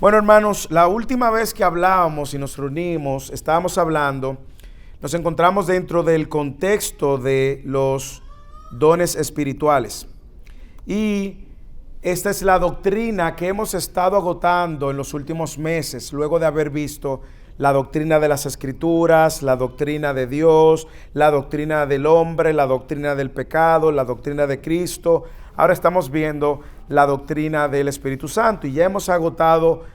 Bueno, hermanos, la última vez que hablábamos y nos reunimos, estábamos hablando, nos encontramos dentro del contexto de los dones espirituales. Y esta es la doctrina que hemos estado agotando en los últimos meses, luego de haber visto la doctrina de las Escrituras, la doctrina de Dios, la doctrina del hombre, la doctrina del pecado, la doctrina de Cristo. Ahora estamos viendo la doctrina del Espíritu Santo y ya hemos agotado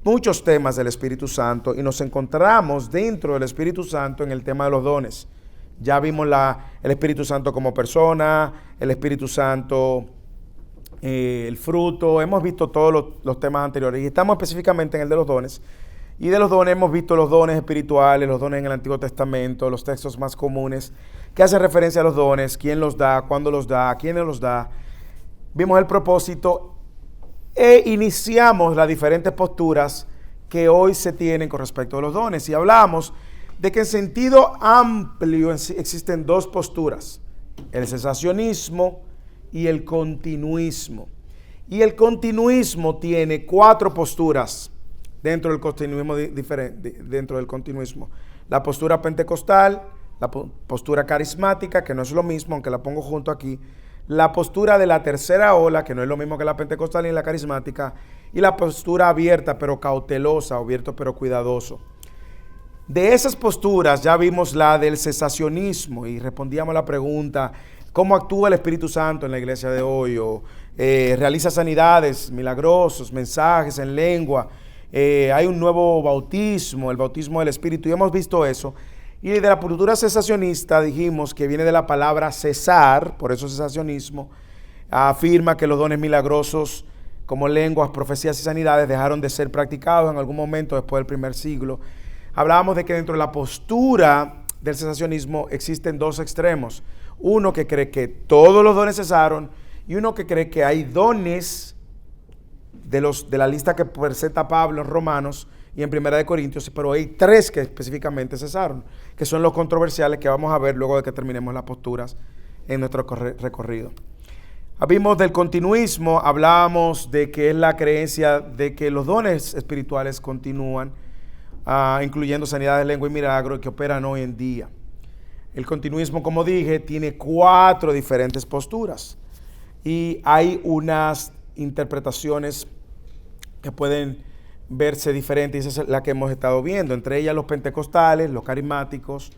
muchos temas del Espíritu Santo y nos encontramos dentro del Espíritu Santo en el tema de los dones. Ya vimos el Espíritu Santo como persona, el Espíritu Santo, el fruto, hemos visto todos los temas anteriores y estamos específicamente en el de los dones. Y de los dones hemos visto los dones espirituales, los dones en el Antiguo Testamento, los textos más comunes que hacen referencia a los dones, quién los da, cuándo los da, a quiénes los da. Vimos el propósito e iniciamos las diferentes posturas que hoy se tienen con respecto a los dones. Y hablamos de que en sentido amplio existen dos posturas, el cesacionismo y el continuismo. Y el continuismo tiene cuatro posturas dentro del continuismo, la postura pentecostal, la postura carismática, que no es lo mismo, aunque la pongo junto aquí, la postura de la tercera ola, que no es lo mismo que la pentecostal ni la carismática, y la postura abierta pero cautelosa, abierto pero cuidadoso. De esas posturas ya vimos la del cesacionismo y respondíamos la pregunta, ¿cómo actúa el Espíritu Santo en la iglesia de hoy? O realiza sanidades milagrosos, mensajes en lengua. Hay un nuevo bautismo, el bautismo del Espíritu, y hemos visto eso. Y de la postura cesacionista dijimos que viene de la palabra cesar, por eso cesacionismo, afirma que los dones milagrosos como lenguas, profecías y sanidades dejaron de ser practicados en algún momento después del primer siglo. Hablábamos de que dentro de la postura del cesacionismo existen dos extremos, uno que cree que todos los dones cesaron y uno que cree que hay dones de la lista que presenta Pablo en Romanos y en Primera de Corintios, pero hay tres que específicamente cesaron, que son los controversiales que vamos a ver luego de que terminemos las posturas en nuestro recorrido. Vimos del continuismo, hablábamos de que es la creencia de que los dones espirituales continúan, incluyendo sanidad de lengua y milagro, que operan hoy en día. El continuismo, como dije, tiene cuatro diferentes posturas y hay unas interpretaciones que pueden verse diferentes, y esa es la que hemos estado viendo, entre ellas los pentecostales, los carismáticos,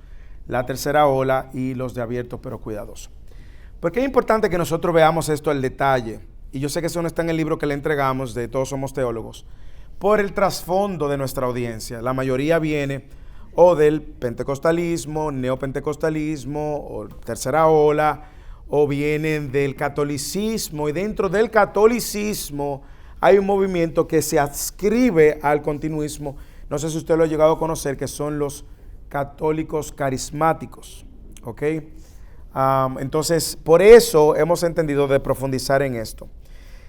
la tercera ola y los de abierto pero cuidadoso. Porque es importante que nosotros veamos esto al detalle, y yo sé que eso no está en el libro que le entregamos de Todos Somos Teólogos, por el trasfondo de nuestra audiencia. La mayoría viene o del pentecostalismo, neopentecostalismo, o tercera ola, o vienen del catolicismo, y dentro del catolicismo hay un movimiento que se adscribe al continuismo. No sé si usted lo ha llegado a conocer, que son los católicos carismáticos. ¿Ok? Entonces, por eso hemos entendido de profundizar en esto.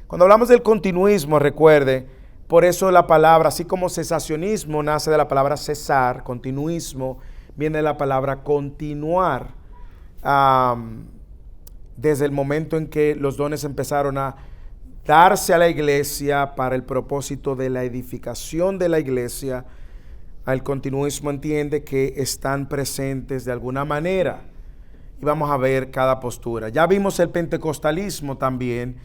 Cuando hablamos del continuismo, recuerde, por eso la palabra, así como cesacionismo nace de la palabra cesar, continuismo viene de la palabra continuar. Desde el momento en que los dones empezaron a darse a la iglesia para el propósito de la edificación de la iglesia, el continuismo entiende que están presentes de alguna manera. Y vamos a ver cada postura. Ya vimos el pentecostalismo también.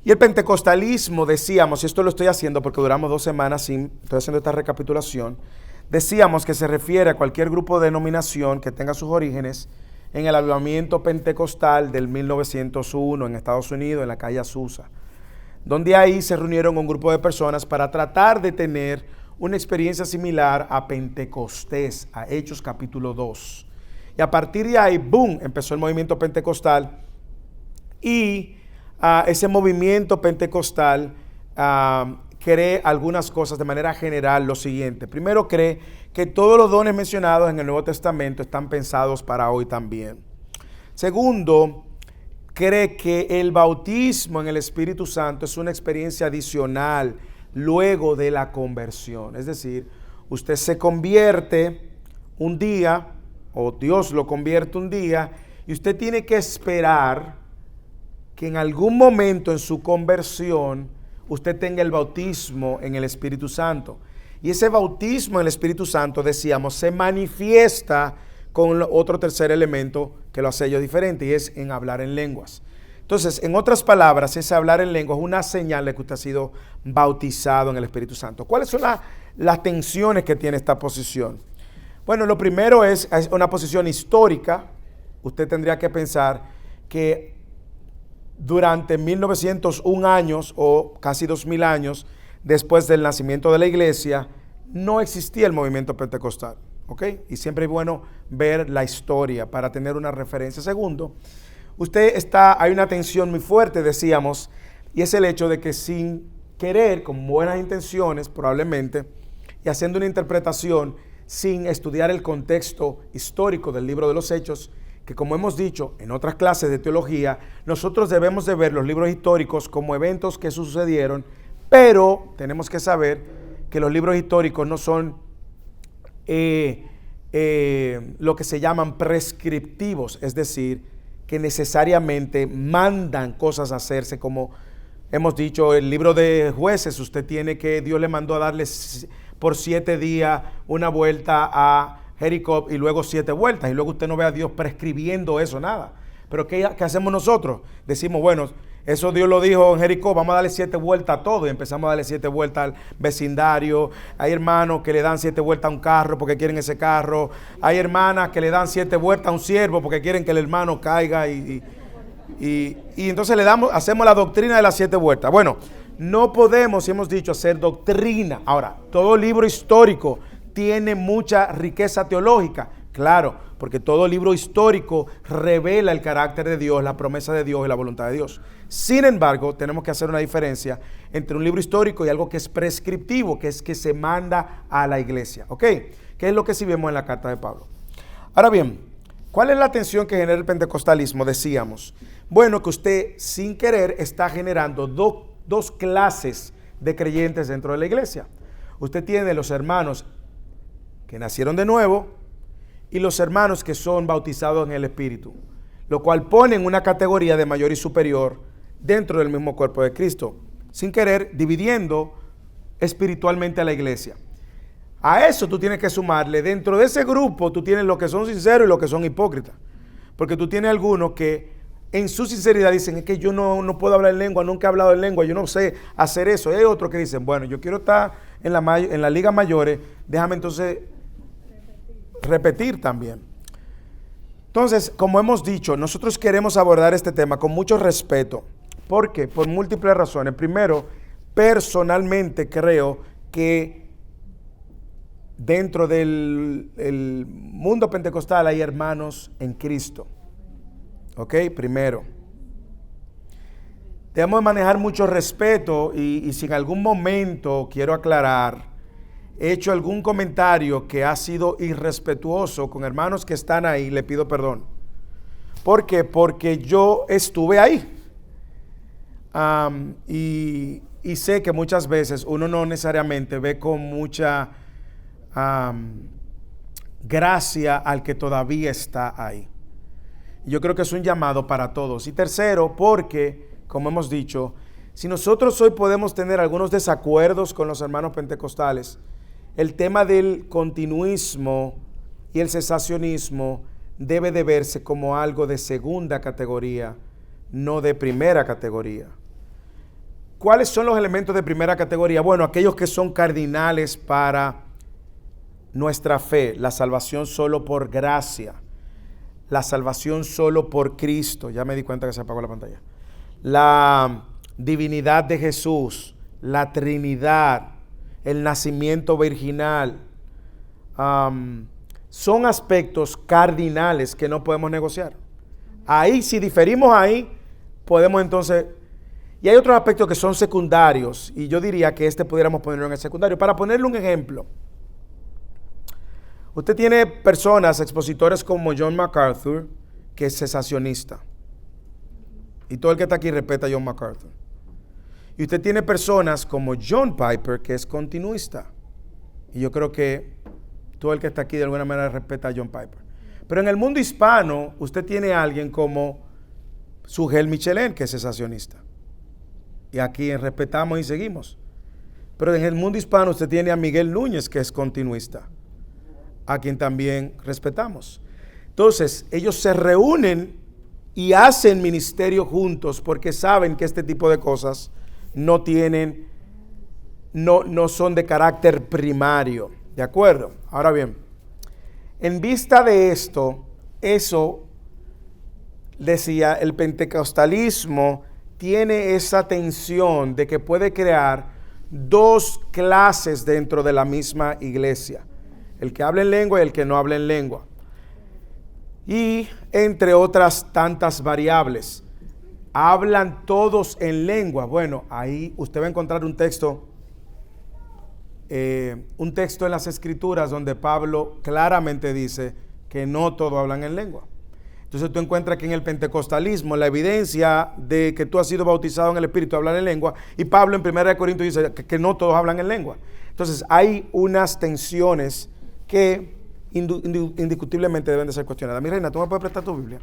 Y el pentecostalismo, decíamos, y esto lo estoy haciendo porque duramos 2 semanas estoy haciendo esta recapitulación, decíamos que se refiere a cualquier grupo de denominación que tenga sus orígenes en el avivamiento pentecostal del 1901 en Estados Unidos, en la calle Azusa, donde ahí se reunieron un grupo de personas para tratar de tener una experiencia similar a Pentecostés, a Hechos capítulo 2. Y a partir de ahí, ¡boom!, empezó el movimiento pentecostal y ese movimiento pentecostal cree algunas cosas de manera general. Lo siguiente: primero, cree que todos los dones mencionados en el Nuevo Testamento están pensados para hoy también. Segundo, cree que el bautismo en el Espíritu Santo es una experiencia adicional luego de la conversión. Es decir, usted se convierte un día, o Dios lo convierte un día, y usted tiene que esperar que en algún momento en su conversión usted tenga el bautismo en el Espíritu Santo. Y ese bautismo en el Espíritu Santo, decíamos, se manifiesta con otro tercer elemento que lo hace yo diferente, y es en hablar en lenguas. Entonces, en otras palabras, ese hablar en lenguas es una señal de que usted ha sido bautizado en el Espíritu Santo. ¿Cuáles son las tensiones que tiene esta posición? Bueno, lo primero es una posición histórica. Usted tendría que pensar que durante 1901 años o casi 2000 años después del nacimiento de la iglesia, no existía el movimiento pentecostal, ¿ok? Y siempre es bueno ver la historia para tener una referencia. Segundo, hay una tensión muy fuerte, decíamos, y es el hecho de que sin querer, con buenas intenciones probablemente, y haciendo una interpretación sin estudiar el contexto histórico del libro de los Hechos, que como hemos dicho en otras clases de teología, nosotros debemos de ver los libros históricos como eventos que sucedieron, pero tenemos que saber que los libros históricos no son lo que se llaman prescriptivos, es decir, que necesariamente mandan cosas a hacerse, como hemos dicho, el libro de Jueces, Dios le mandó a darle por 7 días una vuelta a Jericó y luego 7 vueltas, y luego usted no ve a Dios prescribiendo eso, nada. Pero ¿qué hacemos nosotros? Decimos, bueno, eso Dios lo dijo en Jericó, vamos a darle 7 vueltas a todo, y empezamos a darle 7 vueltas al vecindario. Hay hermanos que le dan 7 vueltas a un carro porque quieren ese carro. Hay hermanas que le dan 7 vueltas a un siervo porque quieren que el hermano caiga, y entonces hacemos la doctrina de las 7 vueltas. Bueno, no podemos, hemos dicho, hacer doctrina. Ahora, todo libro histórico tiene mucha riqueza teológica, claro, porque todo libro histórico revela el carácter de Dios, la promesa de Dios y la voluntad de Dios. Sin embargo, tenemos que hacer una diferencia entre un libro histórico y algo que es prescriptivo, que es que se manda a la iglesia, ¿ok? Que es lo que sí vemos en la carta de Pablo. Ahora bien, ¿cuál es la tensión que genera el pentecostalismo? Decíamos, bueno, que usted sin querer está generando dos clases de creyentes dentro de la iglesia. Usted tiene los hermanos que nacieron de nuevo y los hermanos que son bautizados en el Espíritu, lo cual pone en una categoría de mayor y superior dentro del mismo cuerpo de Cristo, sin querer dividiendo espiritualmente a la iglesia. A eso tú tienes que sumarle, dentro de ese grupo tú tienes los que son sinceros y los que son hipócritas, porque tú tienes algunos que en su sinceridad dicen, es que yo no puedo hablar en lengua, nunca he hablado en lengua, yo no sé hacer eso. Y hay otros que dicen, bueno, yo quiero estar en la liga mayores, déjame entonces repetir también. Entonces, como hemos dicho, nosotros queremos abordar este tema con mucho respeto. ¿Por qué? Por múltiples razones. Primero, personalmente creo que dentro del mundo pentecostal hay hermanos en Cristo. ¿Ok? Primero. Debemos manejar mucho respeto y si en algún momento, quiero aclarar, he hecho algún comentario que ha sido irrespetuoso con hermanos que están ahí, le pido perdón. ¿Por qué? Porque yo estuve ahí. Y sé que muchas veces uno no necesariamente ve con mucha gracia al que todavía está ahí. Yo creo que es un llamado para todos. Y tercero, porque, como hemos dicho, si nosotros hoy podemos tener algunos desacuerdos con los hermanos pentecostales, el tema del continuismo y el cesacionismo debe de verse como algo de segunda categoría, no de primera categoría. ¿Cuáles son los elementos de primera categoría? Bueno, aquellos que son cardinales para nuestra fe, la salvación solo por gracia, la salvación solo por Cristo, ya me di cuenta que se apagó la pantalla, la divinidad de Jesús, la Trinidad, el nacimiento virginal, son aspectos cardinales que no podemos negociar. Ahí, si diferimos ahí, podemos entonces... Y hay otros aspectos que son secundarios, y yo diría que pudiéramos ponerlo en el secundario. Para ponerle un ejemplo, usted tiene personas, expositores como John MacArthur, que es cesacionista. Y todo el que está aquí respeta a John MacArthur. Y usted tiene personas como John Piper, que es continuista. Y yo creo que todo el que está aquí de alguna manera respeta a John Piper. Pero en el mundo hispano, usted tiene a alguien como Sugel Michelén, que es cesacionista. Y aquí en Respetamos y Seguimos. Pero en el mundo hispano usted tiene a Miguel Núñez, que es continuista, a quien también respetamos. Entonces, ellos se reúnen y hacen ministerio juntos porque saben que este tipo de cosas no son de carácter primario. ¿De acuerdo? Ahora bien, en vista de esto, eso decía, el pentecostalismo tiene esa tensión de que puede crear dos clases dentro de la misma iglesia: el que habla en lengua y el que no habla en lengua, y entre otras tantas variables. ¿Hablan todos en lengua? Bueno, ahí usted va a encontrar un texto en las Escrituras donde Pablo claramente dice que no todos hablan en lengua. Entonces tú encuentras que en el pentecostalismo la evidencia de que tú has sido bautizado en el Espíritu, hablar en lengua, y Pablo en 1 Corintios dice que no todos hablan en lengua. Entonces hay unas tensiones que indiscutiblemente deben de ser cuestionadas. Mi reina, ¿tú me puedes prestar tu Biblia?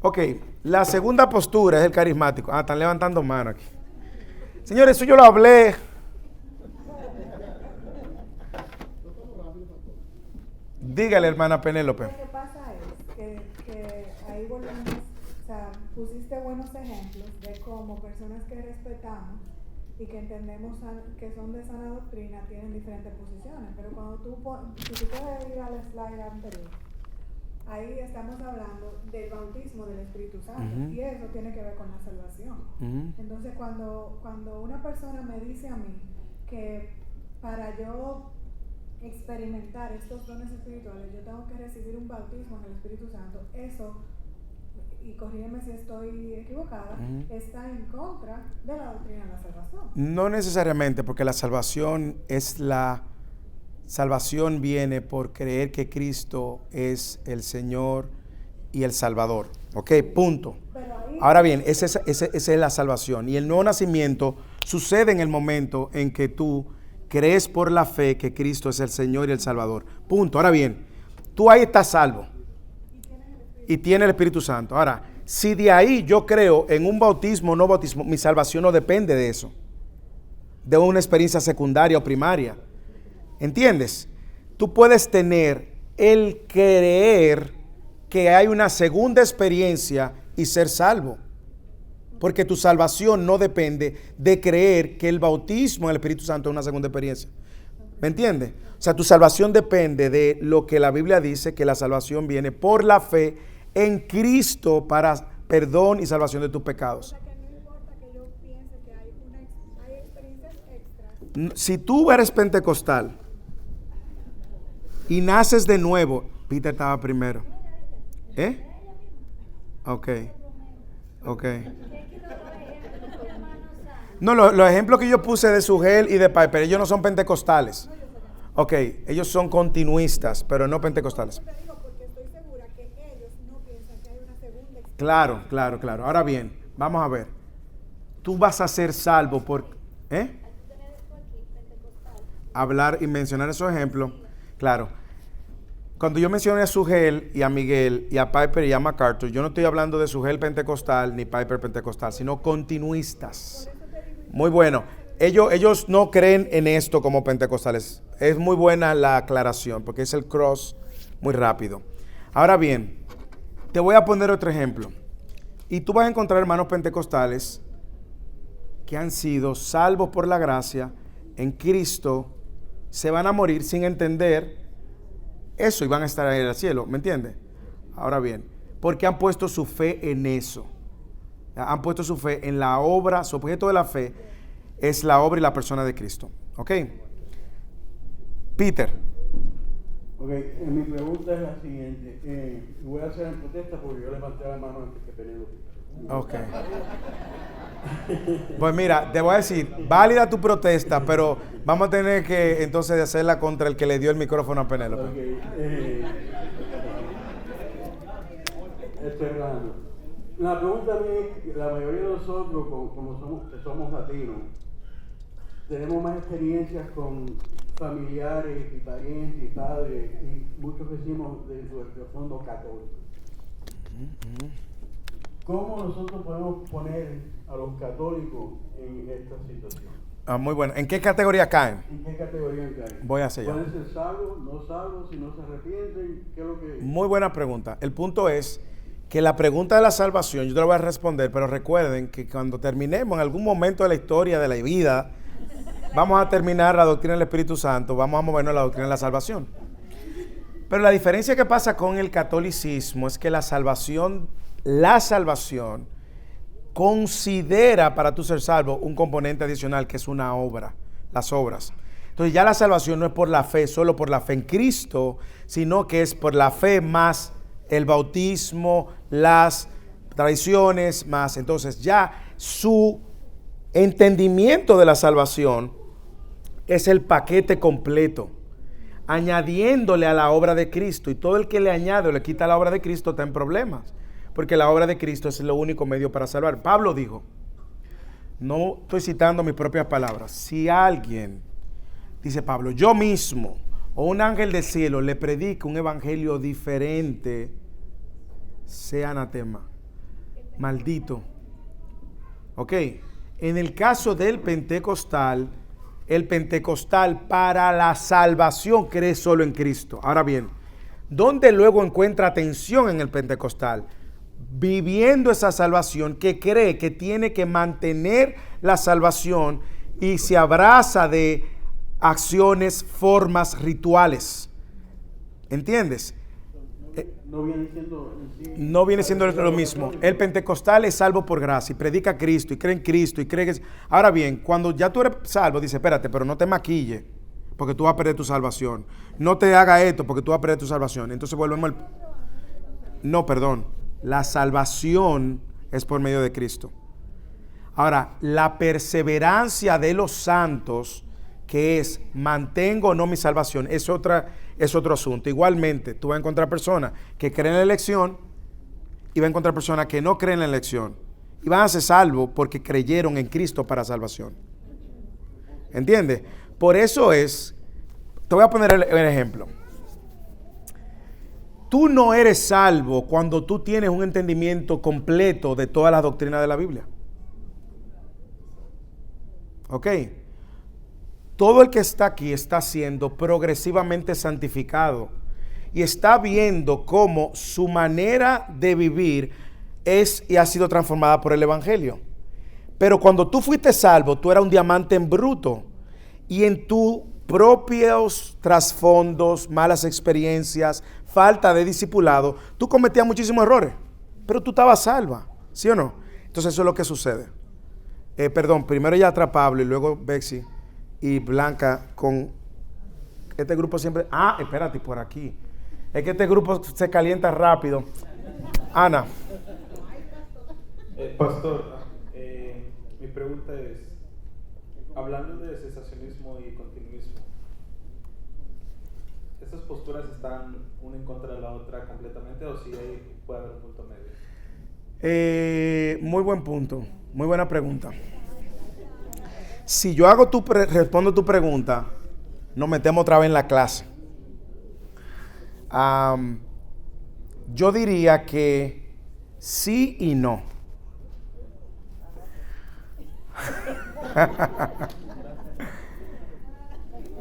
Ok, la segunda postura es el carismático. Están levantando mano aquí. Señores, eso yo lo hablé. Dígale, hermana Penélope. Lo que pasa es que ahí volvemos, o sea, pusiste buenos ejemplos de cómo personas que respetamos y que entendemos que son de sana doctrina tienen diferentes posiciones, pero cuando si tú puedes ir al slide anterior, ahí estamos hablando del bautismo del Espíritu Santo, y eso tiene que ver con la salvación. Entonces cuando una persona me dice a mí que para yo experimentar estos dones espirituales yo tengo que recibir un bautismo en el Espíritu Santo, eso, y corrígeme si estoy equivocada, está en contra de la doctrina de la salvación. No necesariamente, porque la salvación viene por creer que Cristo es el Señor y el Salvador. Ok, punto. Ahora bien, esa es la salvación. Y el nuevo nacimiento sucede en el momento en que tú crees por la fe que Cristo es el Señor y el Salvador. Punto. Ahora bien, tú ahí estás salvo y tienes el Espíritu Santo. Ahora, si de ahí yo creo en un bautismo o no bautismo, mi salvación no depende de eso, de una experiencia secundaria o primaria. ¿Entiendes? Tú puedes tener el creer que hay una segunda experiencia y ser salvo, porque tu salvación no depende de creer que el bautismo en el Espíritu Santo es una segunda experiencia. ¿Me entiendes? O sea, tu salvación depende de lo que la Biblia dice, que la salvación viene por la fe en Cristo para perdón y salvación de tus pecados. O sea, que no importa que yo piense que hay experiencias extras. Si tú eres pentecostal y naces de nuevo, Peter estaba primero. Ok. No, los ejemplos que yo puse de Sugel y de Piper, ellos no son pentecostales. Ok, ellos son continuistas, pero no pentecostales. Te digo porque estoy segura que ellos no piensan que hay una segunda experiencia. Claro. Ahora bien, vamos a ver. Tú vas a ser salvo por hablar y mencionar esos ejemplos. Claro. Cuando yo mencioné a Sugel y a Miguel y a Piper y a MacArthur, yo no estoy hablando de Sugel pentecostal ni Piper pentecostal, sino continuistas. Muy bueno. Ellos no creen en esto como pentecostales. Es muy buena la aclaración porque es el cross muy rápido. Ahora bien, te voy a poner otro ejemplo. Y tú vas a encontrar hermanos pentecostales que han sido salvos por la gracia en Cristo, se van a morir sin entender eso y van a estar en el cielo, ¿me entiendes? Ahora bien, porque han puesto su fe en eso. Han puesto su fe en la obra, su objeto de la fe es la obra y la persona de Cristo. ¿Ok? Peter. Ok, mi pregunta es la siguiente. Voy a hacer en protesta porque yo levanté la mano antes que Penélope. Ok. Pues mira, te voy a decir, válida tu protesta, pero vamos a tener que entonces hacerla contra el que le dio el micrófono a Penélope. Okay, Fernando. La pregunta a mí, la mayoría de nosotros, como somos latinos, tenemos más experiencias con familiares y parientes y padres, y muchos decimos de su fondo católico. ¿Cómo nosotros podemos poner a los católicos en esta situación? Muy bueno. ¿En qué categoría caen? ¿En qué categoría caen? Voy hacia allá. ¿Pueden ser salvos, no salvos, si no se arrepienten? ¿Qué es lo que...? Muy buena pregunta. El punto es que la pregunta de la salvación, yo te la voy a responder, pero recuerden que cuando terminemos en algún momento de la historia de la vida, vamos a terminar la doctrina del Espíritu Santo, vamos a movernos a la doctrina de la salvación. Pero la diferencia que pasa con el catolicismo es que la salvación considera para tu ser salvo un componente adicional que es una obra, las obras. Entonces ya la salvación no es por la fe, solo por la fe en Cristo, sino que es por la fe más el bautismo, las tradiciones más. Entonces ya su entendimiento de la salvación es el paquete completo, añadiéndole a la obra de Cristo. Y todo el que le añade o le quita la obra de Cristo está en problemas, porque la obra de Cristo es lo único medio para salvar. Pablo dijo, no estoy citando mis propias palabras, si alguien, dice Pablo, yo mismo o un ángel del cielo le predica un evangelio diferente, sea anatema, maldito. Ok, en el caso del pentecostal, el pentecostal para la salvación cree solo en Cristo. Ahora bien, ¿dónde luego encuentra atención en el pentecostal? Viviendo esa salvación, que cree que tiene que mantener la salvación y se abraza de acciones, formas, rituales. ¿Entiendes? No viene siendo en sí, no viene siendo lo mismo. El pentecostal es salvo por gracia y predica a Cristo y cree en Cristo y cree que... Ahora bien, cuando ya tú eres salvo, dice, espérate, pero no te maquille porque tú vas a perder tu salvación. No te haga esto porque tú vas a perder tu salvación. Entonces volvemos al... No, perdón. La salvación es por medio de Cristo. Ahora, la perseverancia de los santos, que es mantengo o no mi salvación, es otro asunto. Igualmente, tú vas a encontrar personas que creen en la elección y vas a encontrar personas que no creen en la elección y van a ser salvos porque creyeron en Cristo para salvación. ¿Entiendes? Por eso es, te voy a poner el ejemplo. Tú no eres salvo cuando tú tienes un entendimiento completo de todas las doctrinas de la Biblia. ¿Ok? Todo el que está aquí está siendo progresivamente santificado y está viendo cómo su manera de vivir es y ha sido transformada por el Evangelio. Pero cuando tú fuiste salvo, tú eras un diamante en bruto y en tus propios trasfondos, malas experiencias, falta de discipulado, tú cometías muchísimos errores, pero tú estabas salva, ¿sí o no? Entonces eso es lo que sucede. Primero ya atrás Pablo y luego Bexy y Blanca con este grupo siempre... espérate, por aquí. Es que este grupo se calienta rápido. Ana. Pastor, mi pregunta es, hablando de cesacionismo y continuismo, ¿estas posturas están una en contra de la otra completamente o si puede haber un punto medio? Muy buen punto, muy buena pregunta. Si yo hago respondo tu pregunta, nos metemos otra vez en la clase. Yo diría que sí y no.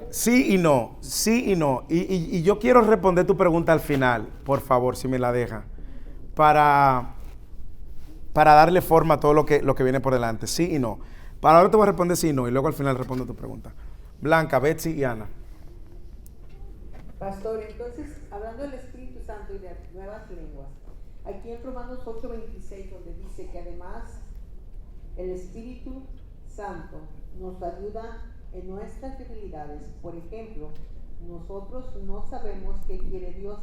Sí y no, sí y no. Y yo quiero responder tu pregunta al final, por favor, si me la deja, para darle forma a todo lo que viene por delante. Sí y no. Para ahora te voy a responder sí y no, y luego al final respondo tu pregunta. Blanca, Betsy y Ana. Pastor, entonces, hablando del Espíritu Santo y de nuevas lenguas, aquí en Romanos 8:26, donde dice que además el Espíritu Santo nos ayuda en nuestras debilidades. Por ejemplo, nosotros no sabemos qué quiere Dios,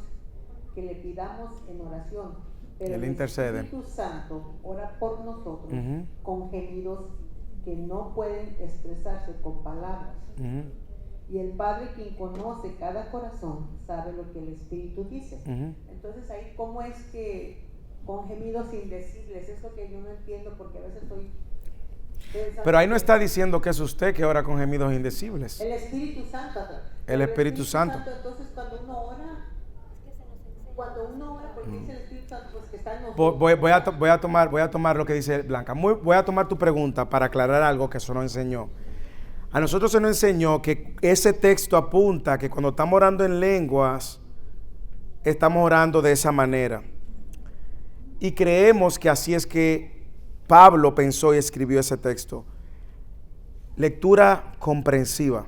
que le pidamos en oración, pero Él intercede. El Espíritu Santo ora por nosotros con gemidos que no pueden expresarse con palabras. Y el Padre, quien conoce cada corazón, sabe lo que el Espíritu dice. Entonces ahí, ¿cómo es que con gemidos indecibles? Es lo que yo no entiendo, porque a veces estoy pensando... Pero ahí no está diciendo que es usted que ora con gemidos indecibles. El Espíritu Santo. El Espíritu Santo. Entonces cuando uno ora... cuando uno ora, porque dice el Espíritu Santo, pues que está en nosotros. Voy a tomar lo que dice Blanca. Voy a tomar tu pregunta para aclarar algo que eso nos enseñó. A nosotros se nos enseñó que ese texto apunta que cuando estamos orando en lenguas, estamos orando de esa manera. Y creemos que así es que Pablo pensó y escribió ese texto. Lectura comprensiva.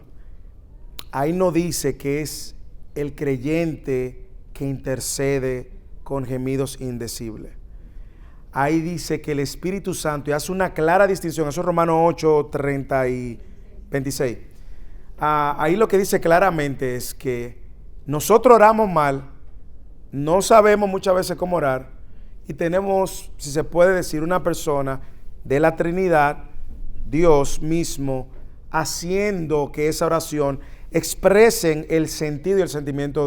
Ahí no dice que es el creyente que intercede con gemidos indecibles. Ahí dice que el Espíritu Santo, y hace una clara distinción, eso es Romanos 8, 30 y 26. Ahí lo que dice claramente es que nosotros oramos mal, no sabemos muchas veces cómo orar, y tenemos, si se puede decir, una persona de la Trinidad, Dios mismo, haciendo que esa oración expresen el sentido y el sentimiento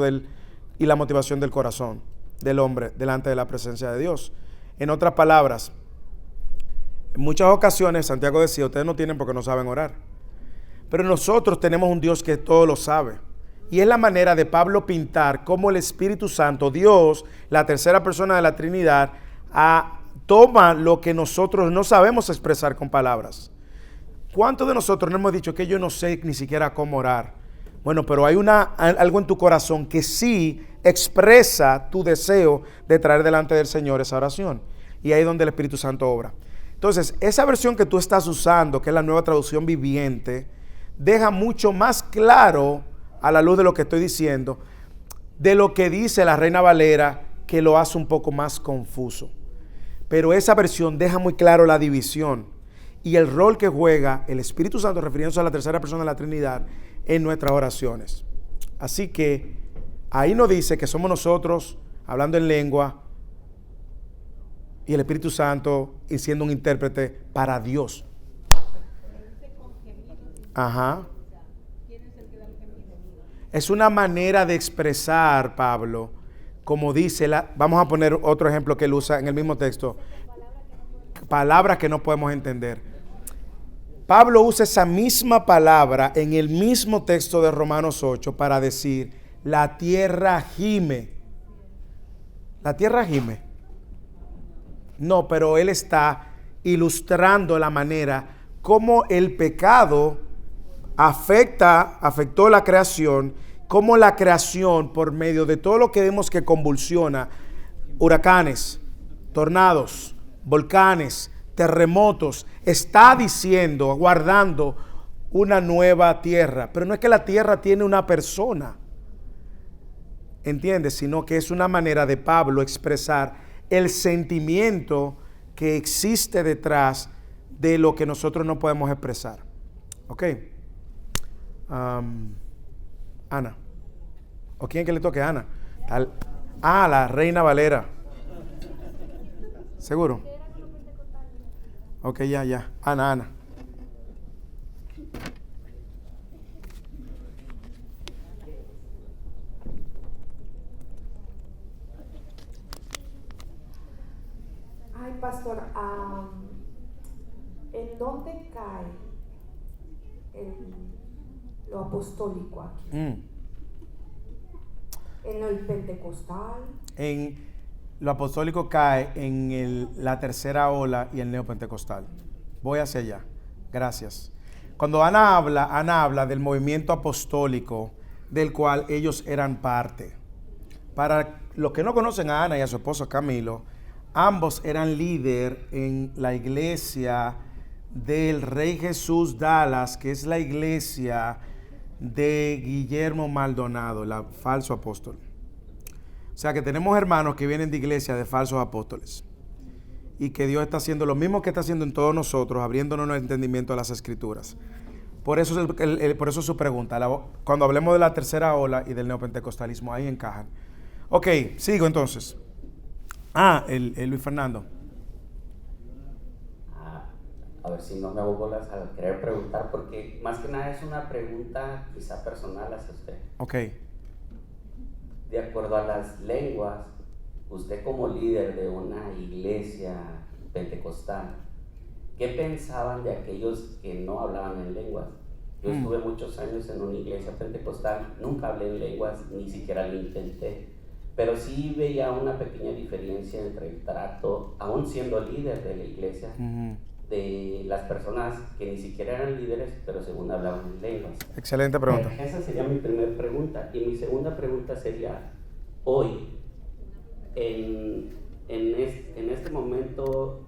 y la motivación del corazón del hombre delante de la presencia de Dios. En otras palabras, en muchas ocasiones Santiago decía, ustedes no tienen porque no saben orar. Pero nosotros tenemos un Dios que todo lo sabe. Y es la manera de Pablo pintar cómo el Espíritu Santo, Dios, la tercera persona de la Trinidad, toma lo que nosotros no sabemos expresar con palabras. ¿Cuántos de nosotros no hemos dicho que yo no sé ni siquiera cómo orar? Bueno, pero hay algo en tu corazón que sí expresa tu deseo de traer delante del Señor esa oración. Y ahí es donde el Espíritu Santo obra. Entonces, esa versión que tú estás usando, que es la Nueva Traducción Viviente, deja mucho más claro, a la luz de lo que estoy diciendo, de lo que dice la Reina Valera, que lo hace un poco más confuso. Pero esa versión deja muy claro la división y el rol que juega el Espíritu Santo, refiriéndose a la tercera persona de la Trinidad, en nuestras oraciones. Así que ahí nos dice que somos nosotros hablando en lengua y el Espíritu Santo y siendo un intérprete para Dios. Ajá. Es una manera de expresar, Pablo, como dice, vamos a poner otro ejemplo que él usa en el mismo texto, palabras que no podemos entender. Pablo usa esa misma palabra en el mismo texto de Romanos 8 para decir, la tierra gime. ¿La tierra gime? No, pero él está ilustrando la manera como el pecado afectó la creación, como la creación por medio de todo lo que vemos que convulsiona, huracanes, tornados, volcanes, terremotos, está diciendo, aguardando una nueva tierra. Pero no es que la tierra tiene una persona, ¿entiendes? Sino que es una manera de Pablo expresar el sentimiento que existe detrás de lo que nosotros no podemos expresar. ¿Ok? Ana. ¿O quién que le toque? Ana. La Reina Valera. ¿Seguro? Ok, ya. Ana. Ay, pastor, ¿en dónde cae lo apostólico aquí? ¿En el pentecostal? Lo apostólico cae en la tercera ola y el neopentecostal. Voy hacia allá. Gracias. Cuando Ana habla del movimiento apostólico del cual ellos eran parte. Para los que no conocen a Ana y a su esposo Camilo, ambos eran líder en la iglesia del Rey Jesús Dallas, que es la iglesia de Guillermo Maldonado, el falso apóstol. O sea que tenemos hermanos que vienen de iglesias de falsos apóstoles y que Dios está haciendo lo mismo que está haciendo en todos nosotros, abriéndonos el entendimiento de las Escrituras. Por eso es su pregunta. Cuando hablemos de la tercera ola y del neopentecostalismo, ahí encajan. Ok, sigo entonces. El Luis Fernando. A ver si no me hago bolas al querer preguntar, porque más que nada es una pregunta quizá personal hacia usted. Ok. De acuerdo a las lenguas, usted como líder de una iglesia pentecostal, ¿qué pensaban de aquellos que no hablaban en lenguas? Yo estuve muchos años en una iglesia pentecostal, nunca hablé en lenguas, ni siquiera lo intenté, pero sí veía una pequeña diferencia entre el trato, aún siendo líder de la iglesia, de las personas que ni siquiera eran líderes, pero según hablaban en lenguas. Excelente pregunta. Esa sería mi primera pregunta. Y mi segunda pregunta sería, hoy, en este momento,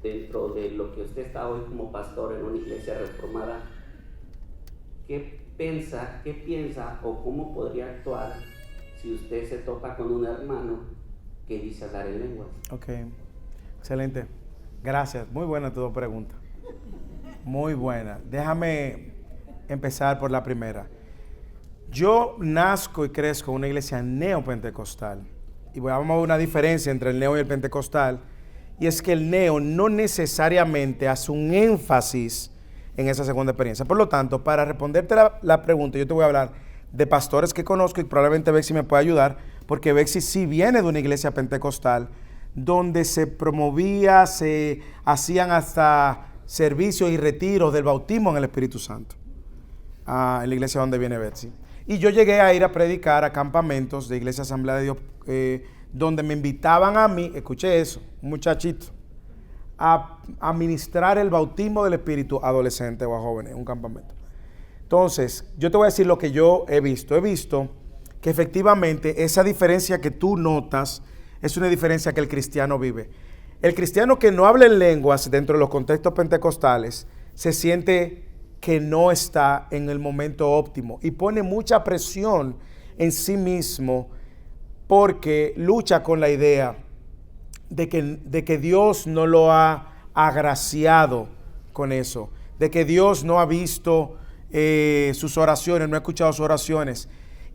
dentro de lo que usted está hoy como pastor en una iglesia reformada, ¿qué piensa o cómo podría actuar si usted se topa con un hermano que dice hablar en lenguas? Ok, excelente. Gracias. Muy buena tu pregunta. Muy buena. Déjame empezar por la primera. Yo nazco y crezco en una iglesia neopentecostal. Y vamos a ver una diferencia entre el neo y el pentecostal. Y es que el neo no necesariamente hace un énfasis en esa segunda experiencia. Por lo tanto, para responderte la pregunta, yo te voy a hablar de pastores que conozco y probablemente Bexy me pueda ayudar, porque Bexy sí viene de una iglesia pentecostal donde se promovía, se hacían hasta servicios y retiros del bautismo en el Espíritu Santo, en la iglesia donde viene Bexy. Y yo llegué a ir a predicar a campamentos de Iglesia Asamblea de Dios, donde me invitaban a mí, escuché eso, un muchachito, a ministrar el bautismo del Espíritu a adolescentes o a jóvenes, un campamento. Entonces, yo te voy a decir lo que yo he visto. He visto que efectivamente esa diferencia que tú notas es una diferencia que el cristiano vive. El cristiano que no habla en lenguas dentro de los contextos pentecostales se siente que no está en el momento óptimo y pone mucha presión en sí mismo porque lucha con la idea de que Dios no lo ha agraciado con eso, de que Dios no ha visto sus oraciones, no ha escuchado sus oraciones.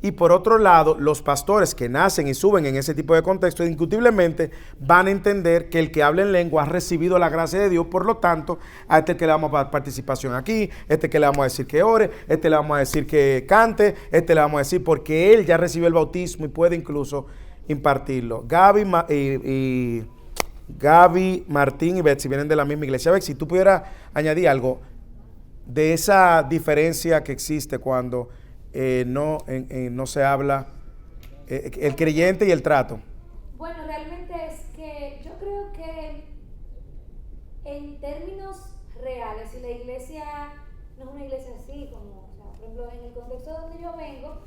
Y por otro lado, los pastores que nacen y suben en ese tipo de contexto, indiscutiblemente van a entender que el que habla en lengua ha recibido la gracia de Dios, por lo tanto, a este que le vamos a dar participación aquí, este que le vamos a decir que ore, este le vamos a decir que cante, este le vamos a decir porque él ya recibió el bautismo y puede incluso impartirlo. Gaby, Martín y Betsy vienen de la misma iglesia. Betsy, si tú pudieras añadir algo de esa diferencia que existe cuando no se habla el creyente y el trato. Bueno, realmente es que yo creo que en términos reales, si la iglesia no es una iglesia así, como, o sea, por ejemplo, en el contexto de donde yo vengo,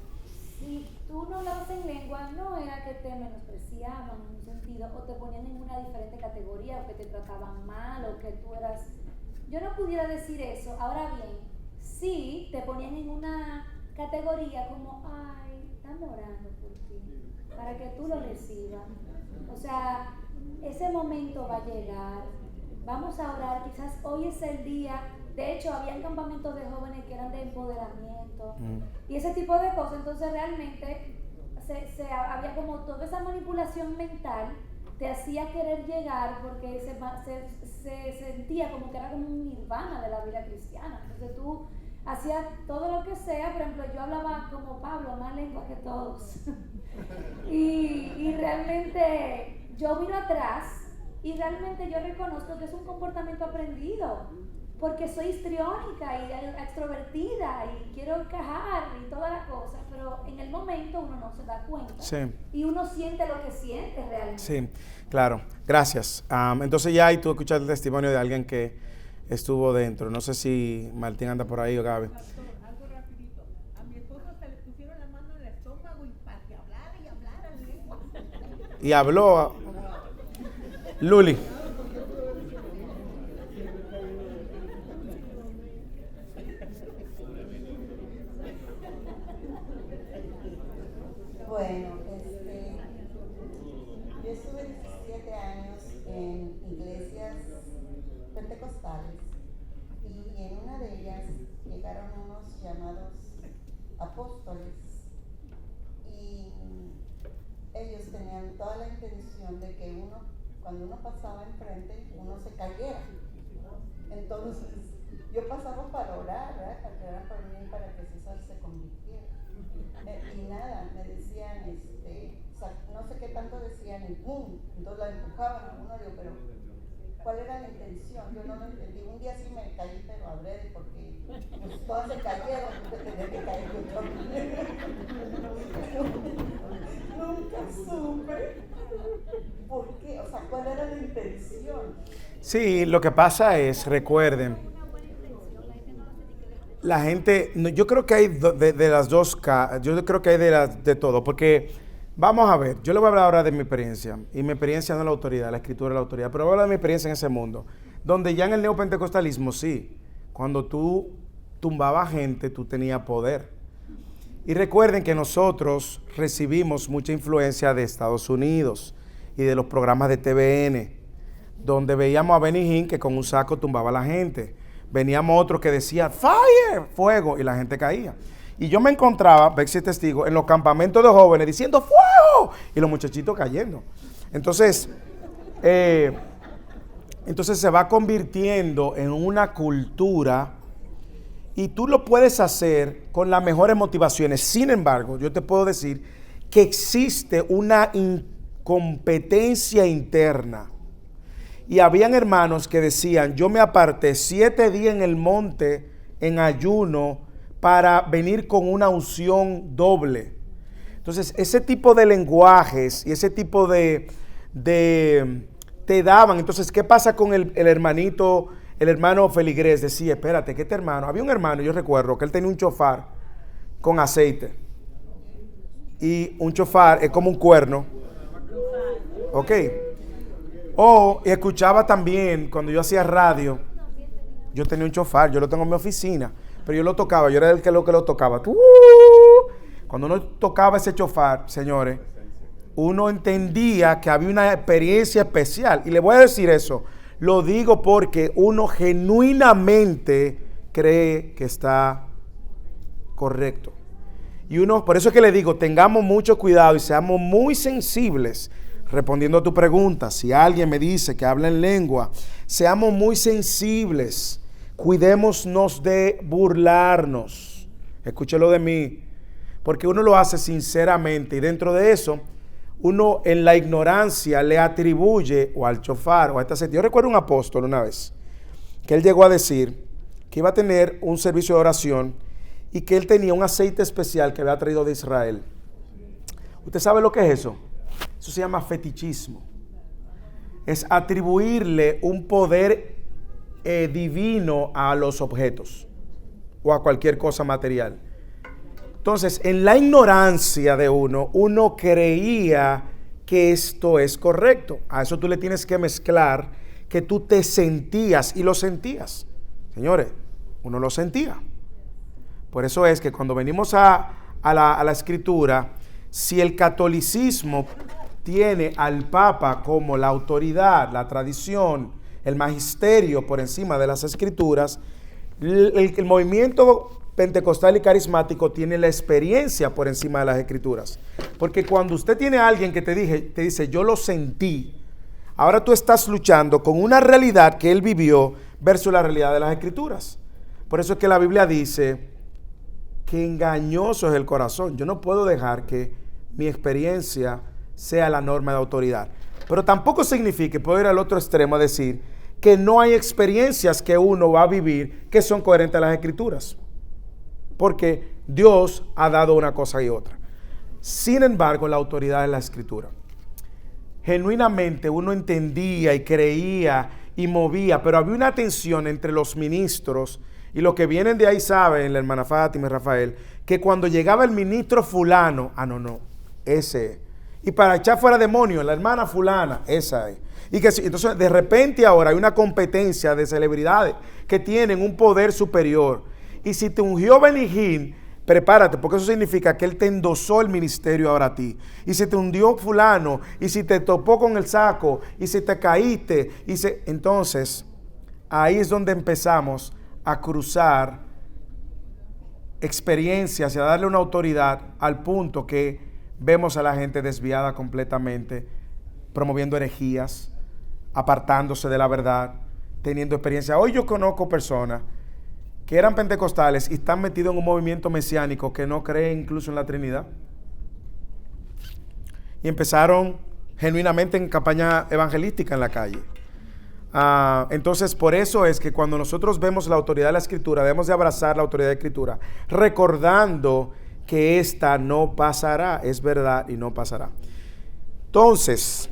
si tú no hablabas en lengua, no era que te menospreciaban en un sentido, o te ponían en una diferente categoría, o que te trataban mal, o que tú eras... Yo no pudiera decir eso. Ahora bien, sí te ponían en una categoría como, ay, están orando por ti, para que tú lo recibas. O sea, ese momento va a llegar, vamos a orar, quizás hoy es el día. De hecho, habían campamentos de jóvenes que eran de empoderamiento y ese tipo de cosas. Entonces realmente había como toda esa manipulación mental, te hacía querer llegar porque se sentía como que era como un nirvana de la vida cristiana. Entonces tú hacías todo lo que sea. Por ejemplo, yo hablaba como Pablo, más lengua que todos. y realmente yo miro atrás y realmente yo reconozco que es un comportamiento aprendido, porque soy histriónica y extrovertida y quiero encajar y toda la cosa, pero en el momento uno no se da cuenta. Sí. Y uno siente lo que siente realmente. Sí, claro. Gracias. Entonces ya ahí tú escuchaste el testimonio de alguien que estuvo dentro. No sé si Martín anda por ahí o Gaby. Pastor, algo rapidito. A mi esposo se le pusieron la mano en el estómago y para que hablara en lengua. Y habló Luli. Bueno, yo estuve 17 años en iglesias pentecostales y en una de ellas llegaron unos llamados apóstoles y ellos tenían toda la intención de que cuando uno pasaba enfrente, uno se cayera. Entonces, yo pasaba para orar, ¿verdad? Para que oraran por mí para que César se convirtiera. Y nada, me decían, no sé qué tanto decían, y ¡pum! Entonces la empujaban a uno, digo, pero ¿cuál era la intención? Yo no lo entendí. Un día sí me caí, pero adrede, porque pues, todas se cayeron, entonces tenía que caer yo también. Nunca supe. ¿Por qué? O sea, ¿cuál era la intención? Sí, lo que pasa es, recuerden, la gente, yo creo que hay de las dos, yo creo que hay de todo, porque vamos a ver, yo le voy a hablar ahora de mi experiencia, y mi experiencia no es la autoridad, la escritura es la autoridad, pero voy a hablar de mi experiencia en ese mundo, donde ya en el neopentecostalismo, sí, cuando tú tumbabas gente, tú tenías poder. Y recuerden que nosotros recibimos mucha influencia de Estados Unidos y de los programas de TVN, donde veíamos a Benny Hinn que con un saco tumbaba a la gente. Veníamos otros que decían, ¡fire! ¡Fuego! Y la gente caía. Y yo me encontraba, Bexy testigo, en los campamentos de jóvenes diciendo, ¡fuego! Y los muchachitos cayendo. Entonces se va convirtiendo en una cultura y tú lo puedes hacer con las mejores motivaciones. Sin embargo, yo te puedo decir que existe una incompetencia interna. Y habían hermanos que decían, yo me aparté 7 días en el monte en ayuno para venir con una unción doble. Entonces, ese tipo de lenguajes y ese tipo de te daban. Entonces, ¿qué pasa con el hermanito, el hermano Feligrés? Decía, espérate, que este hermano, había un hermano, yo recuerdo, que él tenía un chofar con aceite. Y un chofar es como un cuerno. Ok. Y escuchaba también, cuando yo hacía radio, yo tenía un chofar, yo lo tengo en mi oficina, pero yo lo tocaba, yo era el que lo tocaba. Cuando uno tocaba ese chofar, señores, uno entendía que había una experiencia especial. Y le voy a decir eso, lo digo porque uno genuinamente cree que está correcto. Y uno, por eso es que le digo, tengamos mucho cuidado y seamos muy sensibles. Respondiendo a tu pregunta, si alguien me dice que habla en lengua, seamos muy sensibles, cuidémonos de burlarnos. Escúchelo de mí, porque uno lo hace sinceramente y dentro de eso, uno en la ignorancia le atribuye o al chofar o a esta gente. Yo recuerdo un apóstol una vez, que él llegó a decir que iba a tener un servicio de oración y que él tenía un aceite especial que había traído de Israel. ¿Usted sabe lo que es eso? Eso se llama fetichismo. Es atribuirle un poder divino a los objetos o a cualquier cosa material. Entonces, en la ignorancia de uno creía que esto es correcto. A eso tú le tienes que mezclar que tú te sentías y lo sentías. Señores, uno lo sentía. Por eso es que cuando venimos a la escritura, si el catolicismo tiene al Papa como la autoridad, la tradición, el magisterio por encima de las escrituras, el movimiento pentecostal y carismático tiene la experiencia por encima de las escrituras. Porque cuando usted tiene a alguien que te dice, yo lo sentí, ahora tú estás luchando con una realidad que él vivió versus la realidad de las escrituras. Por eso es que la Biblia dice que engañoso es el corazón. Yo no puedo dejar que mi experiencia sea la norma de autoridad. Pero tampoco significa, puedo ir al otro extremo a decir que no hay experiencias que uno va a vivir que son coherentes a las escrituras. Porque Dios ha dado una cosa y otra. Sin embargo, la autoridad es la escritura. Genuinamente uno entendía y creía y movía, pero había una tensión entre los ministros y los que vienen de ahí saben, la hermana Fátima y Rafael, que cuando llegaba el ministro fulano, ese. Y para echar fuera demonios, la hermana fulana, esa es. Y que entonces de repente ahora hay una competencia de celebridades que tienen un poder superior. Y si te ungió Benny Hinn, prepárate, porque eso significa que él te endosó el ministerio ahora a ti. Y si te hundió fulano, y si te topó con el saco, y si te caíste, entonces ahí es donde empezamos a cruzar experiencias y a darle una autoridad al punto que vemos a la gente desviada completamente, promoviendo herejías, apartándose de la verdad, teniendo experiencia. Hoy yo conozco personas que eran pentecostales y están metidos en un movimiento mesiánico que no creen incluso en la Trinidad. Y empezaron genuinamente en campaña evangelística en la calle. Entonces, por eso es que cuando nosotros vemos la autoridad de la Escritura, debemos de abrazar la autoridad de la Escritura, recordando que esta no pasará, es verdad y no pasará. Entonces,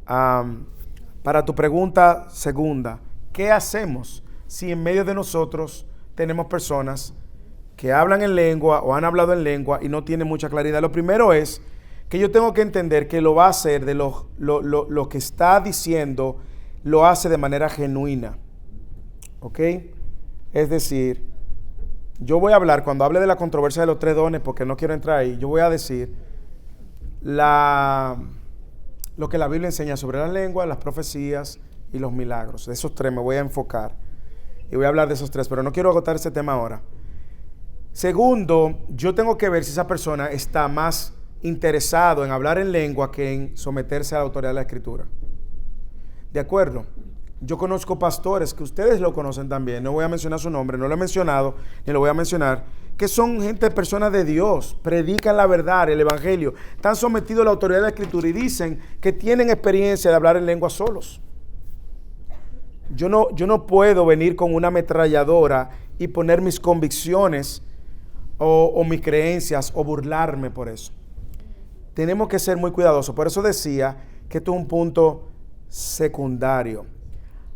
para tu pregunta segunda, ¿qué hacemos si en medio de nosotros tenemos personas que hablan en lengua o han hablado en lengua y no tienen mucha claridad? Lo primero es que yo tengo que entender que lo va a hacer de lo que está diciendo, lo hace de manera genuina. ¿Ok? Es decir, yo voy a hablar, cuando hable de la controversia de los 3 dones, porque no quiero entrar ahí, yo voy a decir lo que la Biblia enseña sobre la lengua, las profecías y los milagros. De esos 3 me voy a enfocar y voy a hablar de esos 3, pero no quiero agotar ese tema ahora. Segundo, yo tengo que ver si esa persona está más interesado en hablar en lengua que en someterse a la autoridad de la Escritura. ¿De acuerdo? Yo conozco pastores que ustedes lo conocen también, no voy a mencionar su nombre, no lo he mencionado ni lo voy a mencionar, que son gente, personas de Dios, predican la verdad, el evangelio, están sometidos a la autoridad de la Escritura y dicen que tienen experiencia de hablar en lengua solos. Yo no puedo venir con una ametralladora y poner mis convicciones o mis creencias o burlarme por eso. Tenemos que ser muy cuidadosos. Por eso decía que esto es un punto secundario.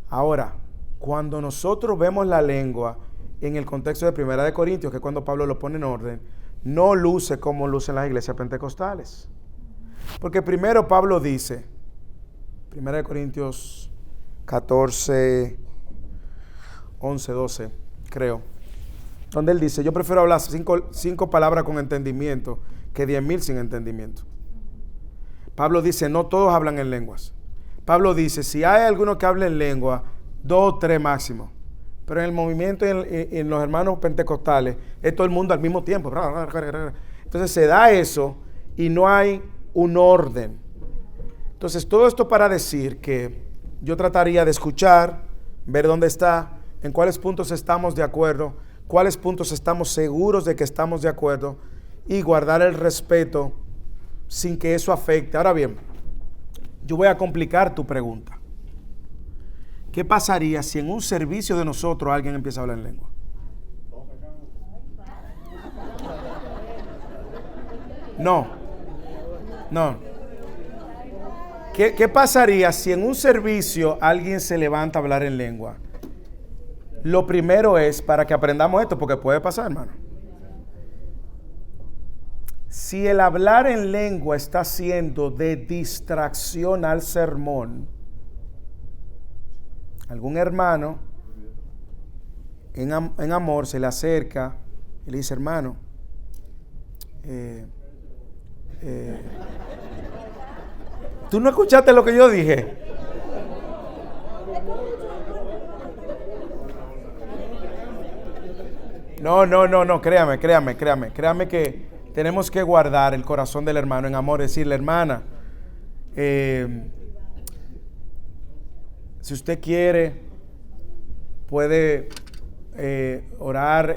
Ahora, cuando nosotros vemos la lengua en el contexto de 1 Corintios, que es cuando Pablo lo pone en orden, no luce como lucen las iglesias pentecostales. Porque primero Pablo dice, 1 Corintios 14, 11, 12, creo, donde él dice, yo prefiero hablar 5 palabras con entendimiento que 10,000 sin entendimiento. Pablo dice, no todos hablan en lenguas. Pablo dice, si hay alguno que hable en lengua, 2 o 3 máximo. Pero en el movimiento y en los hermanos pentecostales, es todo el mundo al mismo tiempo. Entonces se da eso y no hay un orden. Entonces todo esto para decir que yo trataría de escuchar, ver dónde está, en cuáles puntos estamos de acuerdo, cuáles puntos estamos seguros de que estamos de acuerdo y guardar el respeto sin que eso afecte. Ahora bien, yo voy a complicar tu pregunta. ¿Qué pasaría si en un servicio de nosotros alguien empieza a hablar en lengua? No. ¿Qué pasaría si en un servicio alguien se levanta a hablar en lengua? Lo primero es, para que aprendamos esto, porque puede pasar, hermano. Si el hablar en lengua está siendo de distracción al sermón, algún hermano en amor se le acerca y le dice, hermano, ¿tú no escuchaste lo que yo dije? No, créame que tenemos que guardar el corazón del hermano en amor, decirle, hermana, si usted quiere, puede orar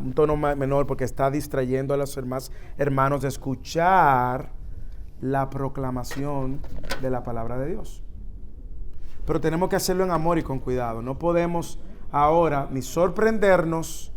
un tono menor, porque está distrayendo a los demás hermanos de escuchar la proclamación de la palabra de Dios. Pero tenemos que hacerlo en amor y con cuidado. No podemos ahora ni sorprendernos,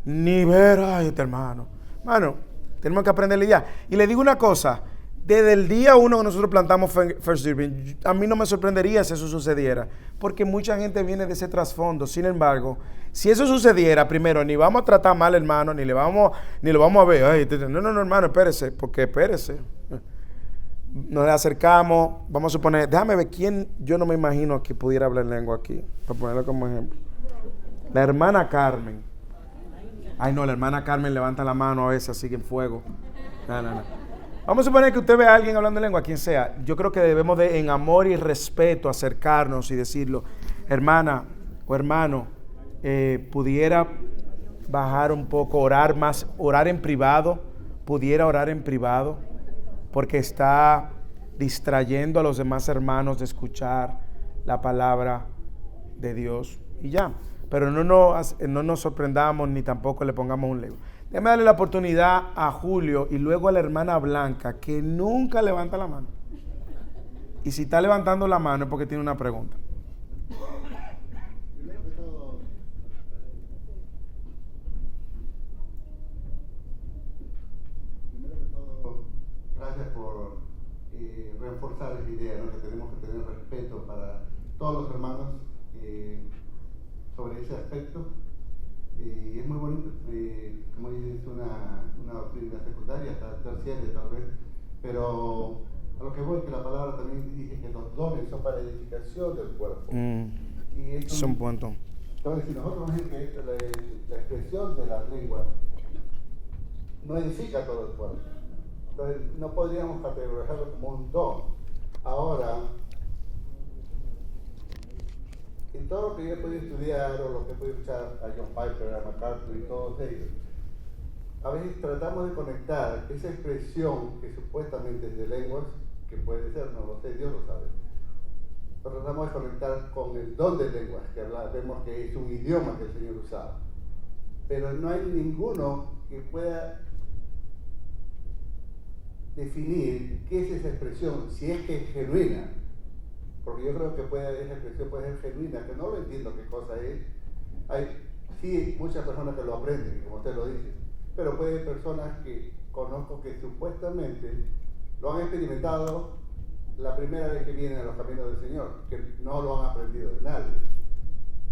ni ver, ay, este hermano. Mano, tenemos que aprenderle ya. Y le digo una cosa, desde el día 1 que nosotros plantamos First Irving, a mí no me sorprendería si eso sucediera, porque mucha gente viene de ese trasfondo. Sin embargo, si eso sucediera, primero, ni vamos a tratar mal, hermano, ni lo vamos a ver. Ay, no, hermano, espérese. Nos acercamos, vamos a suponer, déjame ver quién, yo no me imagino que pudiera hablar lengua aquí, para ponerlo como ejemplo. La hermana Carmen. Ay, no, la hermana Carmen levanta la mano a veces así que en fuego. No. Vamos a suponer que usted ve a alguien hablando en lengua, quien sea. Yo creo que debemos de, en amor y respeto, acercarnos y decirlo, hermana o hermano, pudiera bajar un poco, orar en privado, pudiera orar en privado, porque está distrayendo a los demás hermanos de escuchar la palabra de Dios. Y ya. Pero no nos sorprendamos ni tampoco le pongamos un lego. Déjame darle la oportunidad a Julio y luego a la hermana Blanca, que nunca levanta la mano. Y si está levantando la mano es porque tiene una pregunta. todos los hermanos sobre ese aspecto. Y es muy bonito, como dices, una doctrina secundaria, hasta terciaria tal vez, pero a lo que voy, que la palabra también dice que los dones son para edificación del cuerpo. Y es un punto. Entonces, si nosotros vemos que la expresión de las lenguas no edifica todo el cuerpo, entonces no podríamos categorizarlo como un don. Ahora, en todo lo que yo he podido estudiar o lo que he podido escuchar a John Piper, a MacArthur y todos ellos, a veces tratamos de conectar esa expresión que supuestamente es de lenguas, que puede ser, no lo sé, Dios lo sabe, pero tratamos de conectar con el don de lenguas, que vemos que es un idioma que el Señor usaba, pero no hay ninguno que pueda definir qué es esa expresión, si es que es genuina. Porque yo creo que esa expresión puede ser genuina, que no lo entiendo qué cosa es. Hay sí muchas personas que lo aprenden, como usted lo dice, pero puede haber personas que conozco que supuestamente lo han experimentado la primera vez que vienen a los caminos del Señor, que no lo han aprendido de nadie.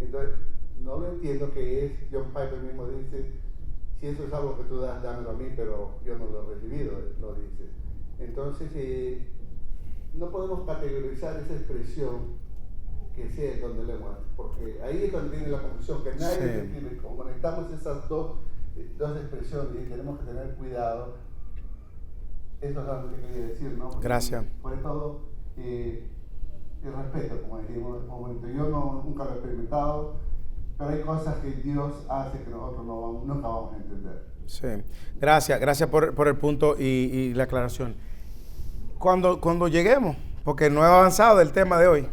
Entonces, no lo entiendo qué es. John Piper mismo dice, si eso es algo que tú das, dámelo a mí, pero yo no lo he recibido, lo dice. Entonces, no podemos categorizar esa expresión que sea el don de lengua, porque ahí es donde viene la confusión, que nadie entiende. Como conectamos esas dos expresiones y tenemos que tener cuidado. Eso es algo que quería decir, ¿no? Porque, gracias. Por todo, el respeto, como dijimos en un momento. Yo nunca lo he experimentado, pero hay cosas que Dios hace que nosotros nunca vamos a entender. Sí, gracias por el punto y la aclaración. Cuando lleguemos, porque no he avanzado del tema de hoy,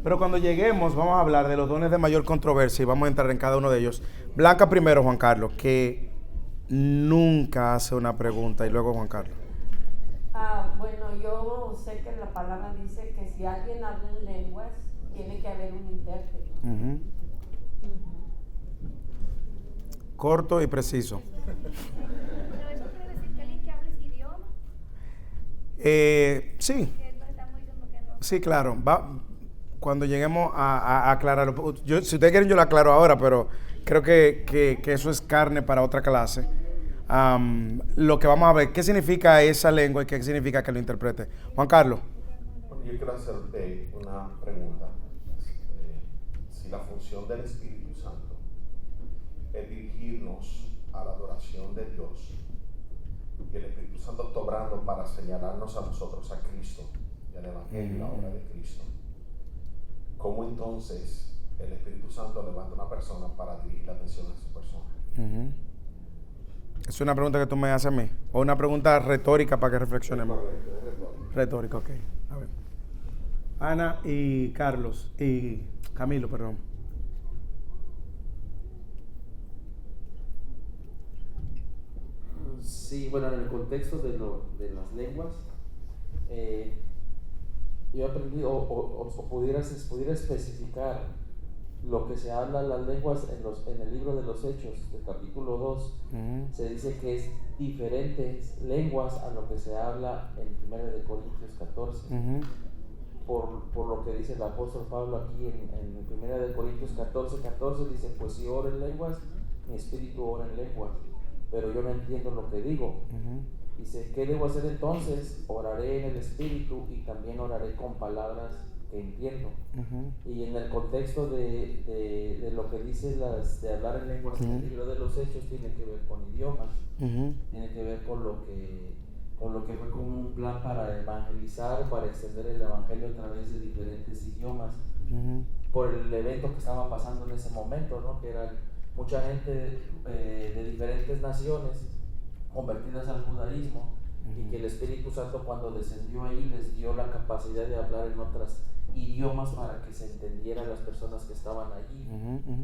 pero cuando lleguemos vamos a hablar de los dones de mayor controversia y vamos a entrar en cada uno de ellos. Blanca primero, Juan Carlos, que nunca hace una pregunta, y luego Juan Carlos. Bueno, yo sé que la palabra dice que si alguien habla en lenguas, tiene que haber un intérprete. Corto y preciso. ¿Pero eso quiere decir que alguien que hable ese idioma? Sí. Sí, claro. Cuando lleguemos a aclararlo. Si ustedes quieren, yo lo aclaro ahora, pero creo que eso es carne para otra clase. Lo que vamos a ver, ¿qué significa esa lengua y qué significa que lo interprete? Juan Carlos. Bueno, yo quiero hacerte una pregunta. Si la función del Espíritu Santo es dirigirnos a la adoración de Dios, y el Espíritu Santo está obrando para señalarnos a nosotros a Cristo y al Evangelio y la obra de Cristo, ¿cómo entonces el Espíritu Santo levanta a una persona para dirigir la atención a esa persona? ¿Es una pregunta que tú me haces a mí? ¿O una pregunta retórica para que reflexionemos? Retórica, ok. A ver. Ana y Carlos, y Camilo, perdón. Sí, bueno, en el contexto de las lenguas, yo aprendí, o pudiera especificar lo que se habla en las lenguas en el libro de los Hechos, del capítulo 2, se dice que es diferentes lenguas a lo que se habla en 1 de Corintios 14. Por lo que dice el apóstol Pablo aquí en 1 de Corintios 14, dice, pues si oro en lenguas, mi espíritu ora en lenguas, pero yo no entiendo lo que digo. Dice, ¿qué debo hacer entonces? Oraré en el espíritu y también oraré con palabras que entiendo. Y en el contexto de lo que dice de hablar en lenguas en el libro de los Hechos, tiene que ver con idiomas, tiene que ver con lo que fue como un plan para evangelizar, para extender el evangelio a través de diferentes idiomas, por el evento que estaba pasando en ese momento, ¿no? Que era mucha gente de diferentes naciones convertidas al judaísmo, y que el Espíritu Santo, cuando descendió ahí, les dio la capacidad de hablar en otros idiomas para que se entendieran las personas que estaban allí.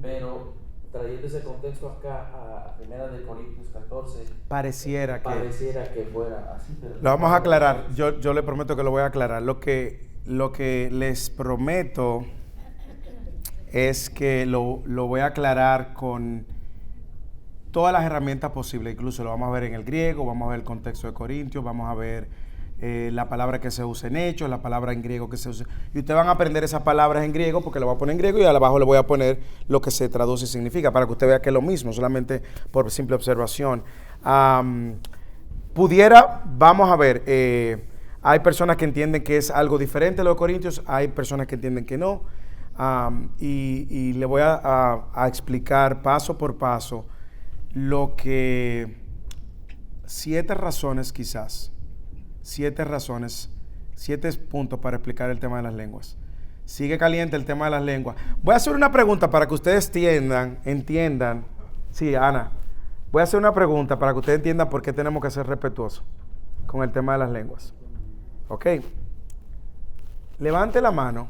Pero trayendo ese contexto acá a 1 de Corintios 14, pareciera que fuera así. Lo vamos a aclarar. Yo le prometo que lo voy a aclarar. Lo que les prometo es que lo voy a aclarar con todas las herramientas posibles. Incluso lo vamos a ver en el griego, vamos a ver el contexto de Corintios, vamos a ver la palabra que se usa en Hechos, la palabra en griego que se usa. Y ustedes van a aprender esas palabras en griego porque lo voy a poner en griego y abajo le voy a poner lo que se traduce y significa para que usted vea que es lo mismo, solamente por simple observación. Vamos a ver, hay personas que entienden que es algo diferente a los Corintios, hay personas que entienden que no. Y le voy a explicar paso por paso lo que 7 razones quizás, 7 puntos para explicar el tema de las lenguas. Sigue caliente el tema de las lenguas. Voy a hacer una pregunta para que ustedes entiendan. Sí, Ana, voy a hacer una pregunta para que ustedes entiendan por qué tenemos que ser respetuosos con el tema de las lenguas. ¿Ok? Levante la mano.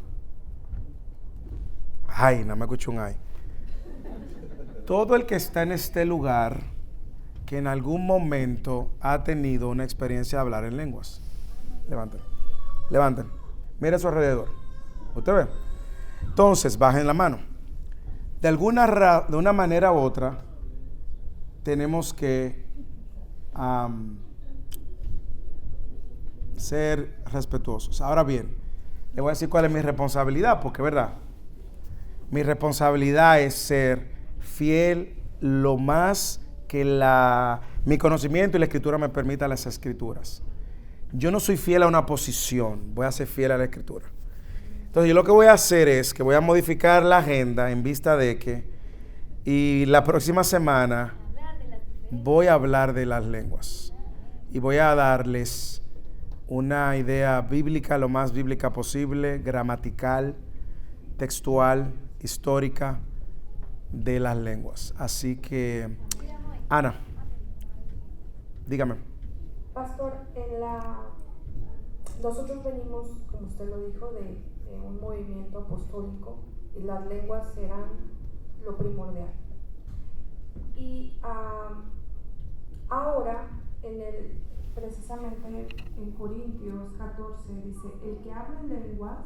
Ay, no me escucho un ay. Todo el que está en este lugar que en algún momento ha tenido una experiencia de hablar en lenguas. Levanten. Mire a su alrededor. ¿Usted ve? Entonces, bajen la mano. De una manera u otra, tenemos que ser respetuosos. Ahora bien, le voy a decir cuál es mi responsabilidad, porque verdad, mi responsabilidad es ser fiel lo más que mi conocimiento y la escritura me permita las escrituras. Yo no soy fiel a una posición, voy a ser fiel a la escritura. Entonces yo lo que voy a hacer es que voy a modificar la agenda en vista de que, y la próxima semana voy a hablar de las lenguas y voy a darles una idea bíblica, lo más bíblica posible, gramatical, textual, histórica de las lenguas. Así que, Ana, dígame. Pastor, nosotros venimos, como usted lo dijo, de un movimiento apostólico y las lenguas eran lo primordial. Y ahora, precisamente en Corintios 14 dice, el que habla en lenguas,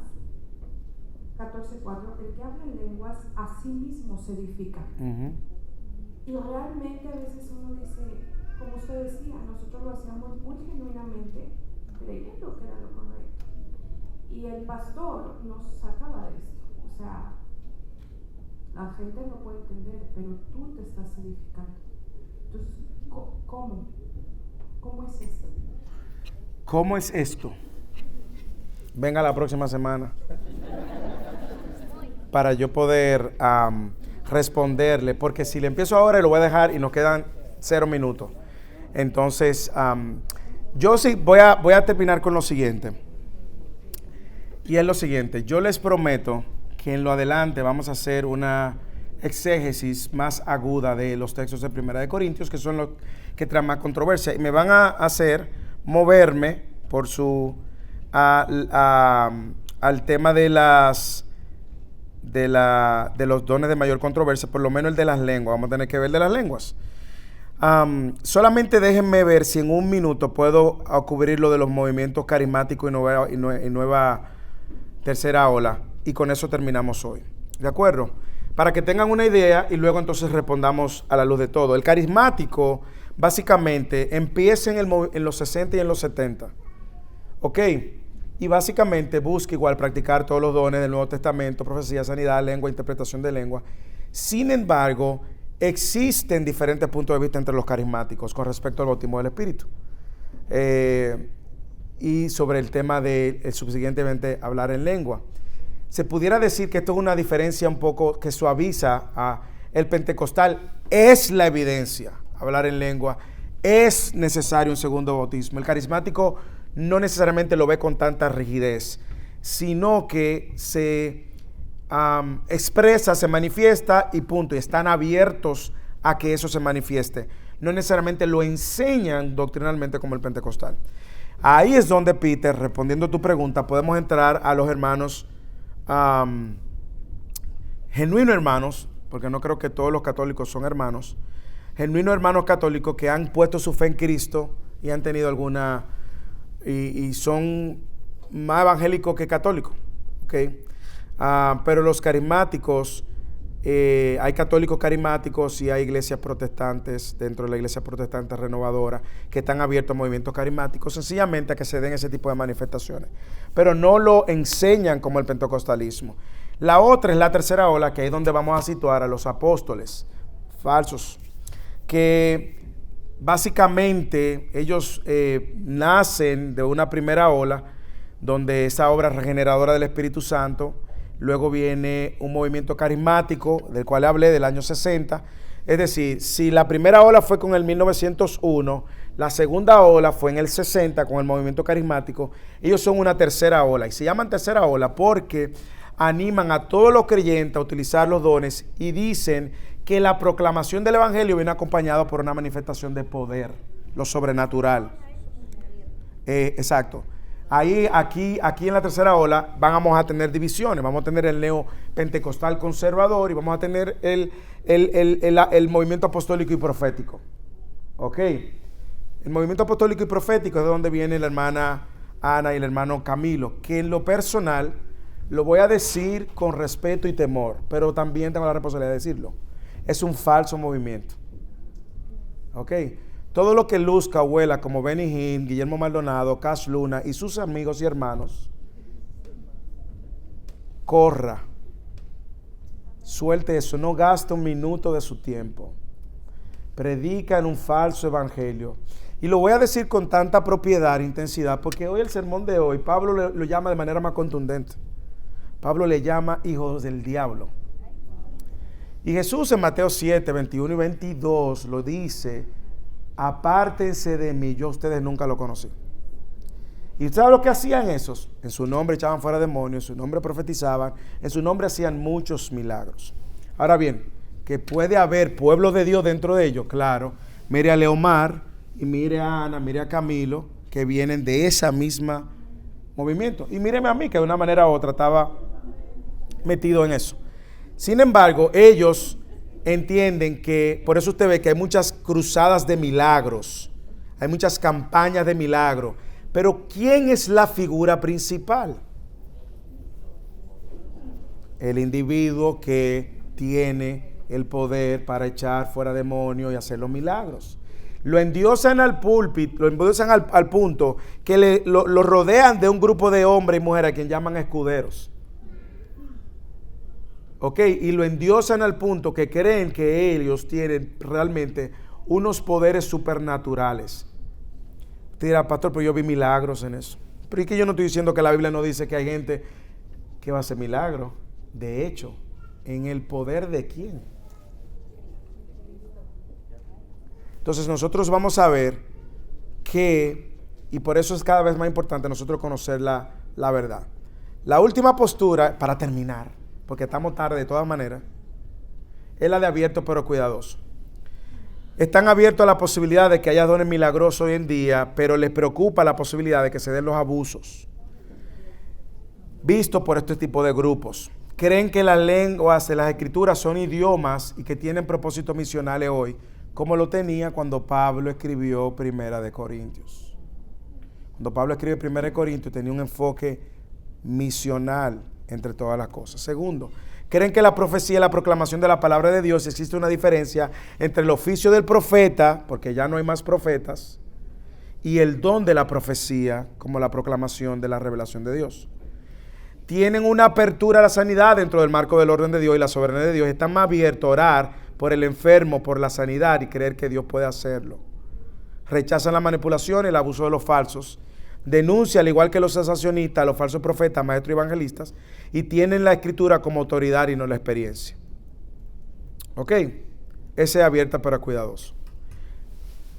14:4, el que habla en lenguas a sí mismo se edifica. Y realmente a veces uno dice, como usted decía, nosotros lo hacíamos muy genuinamente, creyendo que era lo correcto. Y el pastor nos sacaba de esto. O sea, la gente no puede entender, pero tú te estás edificando. Entonces, ¿cómo? ¿Cómo es esto? ¿Cómo es esto? Venga la próxima semana para yo poder responderle, porque si le empiezo ahora lo voy a dejar y nos quedan 0 minutos. Entonces, yo sí voy a terminar con lo siguiente. Y es lo siguiente, yo les prometo que en lo adelante vamos a hacer una exégesis más aguda de los textos de Primera de Corintios, que son los que traen más controversia. Y me van a hacer moverme por al tema de los dones de mayor controversia, por lo menos el de las lenguas. Vamos a tener que ver el de las lenguas. Solamente déjenme ver si en 1 minuto puedo cubrir lo de los movimientos carismáticos y nueva tercera ola, y con eso terminamos hoy. ¿De acuerdo? Para que tengan una idea y luego entonces respondamos a la luz de todo. El carismático básicamente empieza en los 60 y en los 70. ¿Ok? Y básicamente busca igual practicar todos los dones del Nuevo Testamento, profecía, sanidad, lengua, interpretación de lengua. Sin embargo, existen diferentes puntos de vista entre los carismáticos con respecto al bautismo del Espíritu. Y sobre el tema de subsiguientemente hablar en lengua. Se pudiera decir que esto es una diferencia un poco que suaviza el pentecostal. Es la evidencia, hablar en lengua. Es necesario un segundo bautismo. El carismático no necesariamente lo ve con tanta rigidez, sino que se expresa, se manifiesta y punto. Y están abiertos a que eso se manifieste. No necesariamente lo enseñan doctrinalmente como el pentecostal. Ahí es donde, Peter, respondiendo a tu pregunta, podemos entrar a los hermanos genuinos hermanos, porque no creo que todos los católicos son hermanos, genuinos hermanos católicos que han puesto su fe en Cristo y han tenido alguna, y son más evangélicos que católicos, ¿okay? Pero los carismáticos hay católicos carismáticos y hay iglesias protestantes, dentro de la iglesia protestante renovadora, que están abiertos a movimientos carismáticos, sencillamente a que se den ese tipo de manifestaciones. Pero no lo enseñan como el pentecostalismo. La otra es la tercera ola, que es donde vamos a situar a los apóstoles falsos, que básicamente ellos nacen de una primera ola, donde esa obra regeneradora del Espíritu Santo. Luego viene un movimiento carismático, del cual hablé, del año 60. Es decir, si la primera ola fue con el 1901, la segunda ola fue en el 60 con el movimiento carismático. Ellos son una tercera ola. Y se llaman tercera ola porque animan a todos los creyentes a utilizar los dones y dicen que la proclamación del evangelio viene acompañado por una manifestación de poder, lo sobrenatural. Exacto. Aquí en la tercera ola vamos a tener divisiones. Vamos a tener el neopentecostal conservador y vamos a tener el movimiento apostólico y profético. ¿Ok? El movimiento apostólico y profético es de donde viene la hermana Ana y el hermano Camilo, que en lo personal lo voy a decir con respeto y temor, pero también tengo la responsabilidad de decirlo. Es un falso movimiento. ¿Ok? Todo lo que luzca o huela como Benny Hinn, Guillermo Maldonado, Cash Luna y sus amigos y hermanos, corra, suelte eso, no gaste un minuto de su tiempo. Predica en un falso evangelio. Y lo voy a decir con tanta propiedad e intensidad, porque hoy el sermón de hoy, Pablo lo llama de manera más contundente. Pablo le llama hijos del diablo. Y Jesús en Mateo 7, 21 y 22 lo dice: apártense de mí, yo a ustedes nunca lo conocí. ¿Y sabe lo que hacían esos? En su nombre echaban fuera demonios, en su nombre profetizaban, en su nombre hacían muchos milagros. Ahora bien, que puede haber pueblo de Dios dentro de ellos, claro. Mire a Leomar y mire a Ana, mire a Camilo, que vienen de esa misma movimiento. Y míreme a mí, que de una manera u otra estaba metido en eso. Sin embargo, ellos entienden que, por eso usted ve que hay muchas cruzadas de milagros, hay muchas campañas de milagro, pero ¿quién es la figura principal? El individuo que tiene el poder para echar fuera demonios y hacer los milagros. Lo endiosan al púlpito, lo endiosan al punto que lo rodean de un grupo de hombres y mujeres a quien llaman escuderos. Ok, y lo endiosan al punto que creen que ellos tienen realmente unos poderes supernaturales. Usted dirá, pastor, pero yo vi milagros en eso. Pero es que yo no estoy diciendo que la Biblia no dice que hay gente que va a hacer milagros. De hecho, ¿en el poder de quién? Entonces nosotros vamos a ver que, y por eso es cada vez más importante nosotros conocer la verdad. La última postura, para terminar, porque estamos tarde de todas maneras, es la de abierto pero cuidadoso. Están abiertos a la posibilidad de que haya dones milagrosos hoy en día, pero les preocupa la posibilidad de que se den los abusos vistos por este tipo de grupos. Creen que las lenguas de las escrituras son idiomas y que tienen propósitos misionales hoy, como lo tenía cuando Pablo escribió Primera de Corintios. Cuando Pablo escribe Primera de Corintios tenía un enfoque misional entre todas las cosas. Segundo, creen que la profecía y la proclamación de la palabra de Dios, existe una diferencia entre el oficio del profeta, porque ya no hay más profetas, y el don de la profecía, como la proclamación de la revelación de Dios. Tienen una apertura a la sanidad dentro del marco del orden de Dios y la soberanía de Dios. Están más abiertos a orar por el enfermo, por la sanidad y creer que Dios puede hacerlo. Rechazan la manipulación y el abuso de los falsos. Denuncia, al igual que los sensacionistas, los falsos profetas, maestros y evangelistas, y tienen la escritura como autoridad y no la experiencia. ¿Ok? Ese es abierta pero cuidadoso.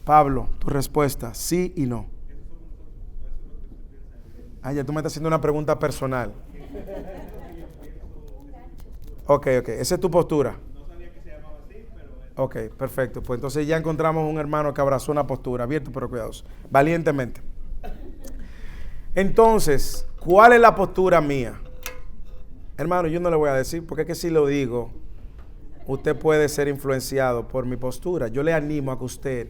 Pablo, tu respuesta, sí y no. Ya tú me estás haciendo una pregunta personal. Ok, esa es tu postura. Ok, perfecto. Pues entonces ya encontramos un hermano que abrazó una postura, abierto pero cuidadoso, valientemente. Entonces, ¿cuál es la postura mía? Hermano, yo no le voy a decir, porque es que si lo digo, usted puede ser influenciado por mi postura. Yo le animo a que usted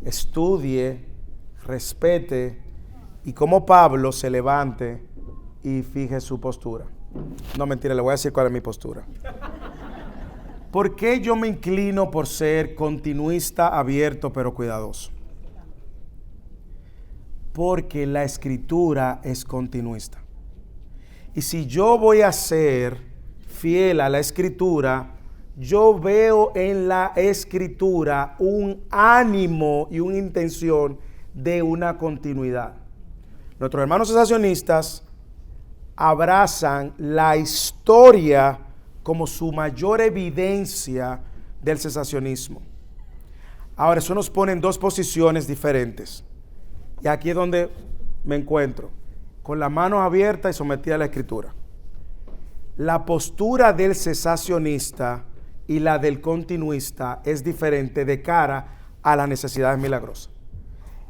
estudie, respete y como Pablo se levante y fije su postura. No, mentira, le voy a decir cuál es mi postura. ¿Por qué yo me inclino por ser continuista, abierto, pero cuidadoso? Porque la escritura es continuista. Y si yo voy a ser fiel a la escritura, yo veo en la escritura un ánimo y una intención de una continuidad. Nuestros hermanos cesacionistas abrazan la historia como su mayor evidencia del cesacionismo. Ahora, eso nos pone en dos posiciones diferentes. Y aquí es donde me encuentro, con las manos abiertas y sometida a la escritura. La postura del cesacionista y la del continuista es diferente de cara a las necesidades milagrosas.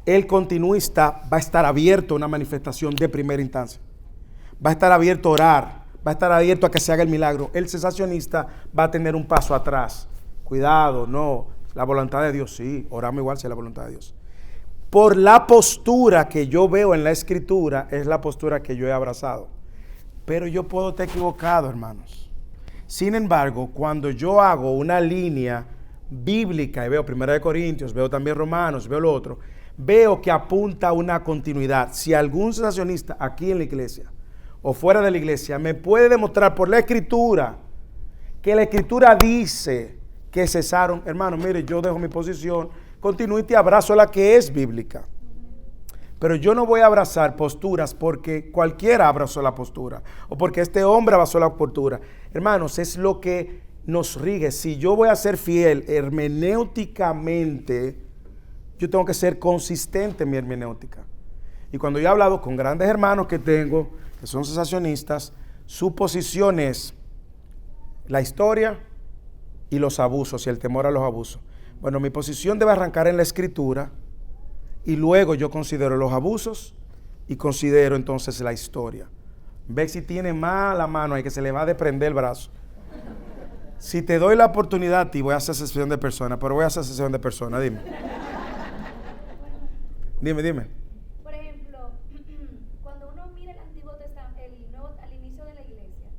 El continuista va a estar abierto a una manifestación de primera instancia. Va a estar abierto a orar, va a estar abierto a que se haga el milagro. El cesacionista va a tener un paso atrás. Cuidado, no, la voluntad de Dios, sí, oramos igual si es la voluntad de Dios. Por la postura que yo veo en la escritura, es la postura que yo he abrazado. Pero yo puedo estar equivocado, hermanos. Sin embargo, cuando yo hago una línea bíblica y veo 1 Corintios, veo también Romanos, veo lo otro, veo que apunta a una continuidad. Si algún cesacionista aquí en la iglesia o fuera de la iglesia me puede demostrar por la escritura que la escritura dice que cesaron, hermano, mire, yo dejo mi posición, continúe y abrazo la que es bíblica. Pero yo no voy a abrazar posturas porque cualquiera abrazó la postura o porque este hombre abrazó la postura. Hermanos, es lo que nos rige. Si yo voy a ser fiel hermenéuticamente, yo tengo que ser consistente en mi hermenéutica. Y cuando yo he hablado con grandes hermanos que tengo, que son cesacionistas, su posición es la historia y los abusos y el temor a los abusos. Bueno, mi posición debe arrancar en la escritura y luego yo considero los abusos y considero entonces la historia. Ve si tiene más la mano ahí que se le va a desprender el brazo. Si te doy la oportunidad a ti, voy a hacer sesión de persona, pero voy a hacer sesión de persona, dime. Dime. Por ejemplo, cuando uno mira el Antiguo Testamento, al inicio de la iglesia,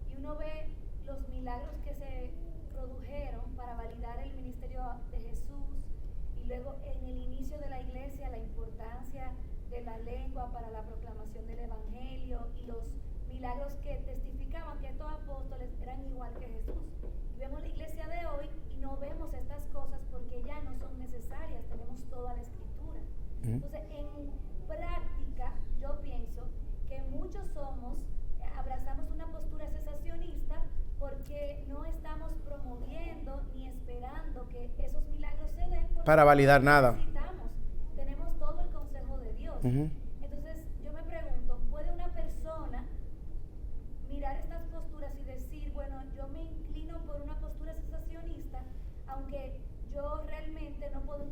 y uno ve los milagros que se produjeron para validar el ministerio de Jesús, y luego en el inicio de la iglesia la importancia de la lengua para la proclamación del evangelio y los milagros que testificaban que estos apóstoles eran igual que Jesús. Y vemos la iglesia de hoy y no vemos estas cosas porque ya no son necesarias, tenemos toda la escritura. Entonces, en práctica, yo pienso que muchos abrazamos una postura cesacionista porque no estamos promoviendo ni esperando que esos milagros se den. Para validar nada. Tenemos todo el consejo de Dios. Entonces, yo me pregunto, ¿puede una persona mirar estas posturas y decir, bueno, yo me inclino por una postura cesacionista, aunque yo realmente no puedo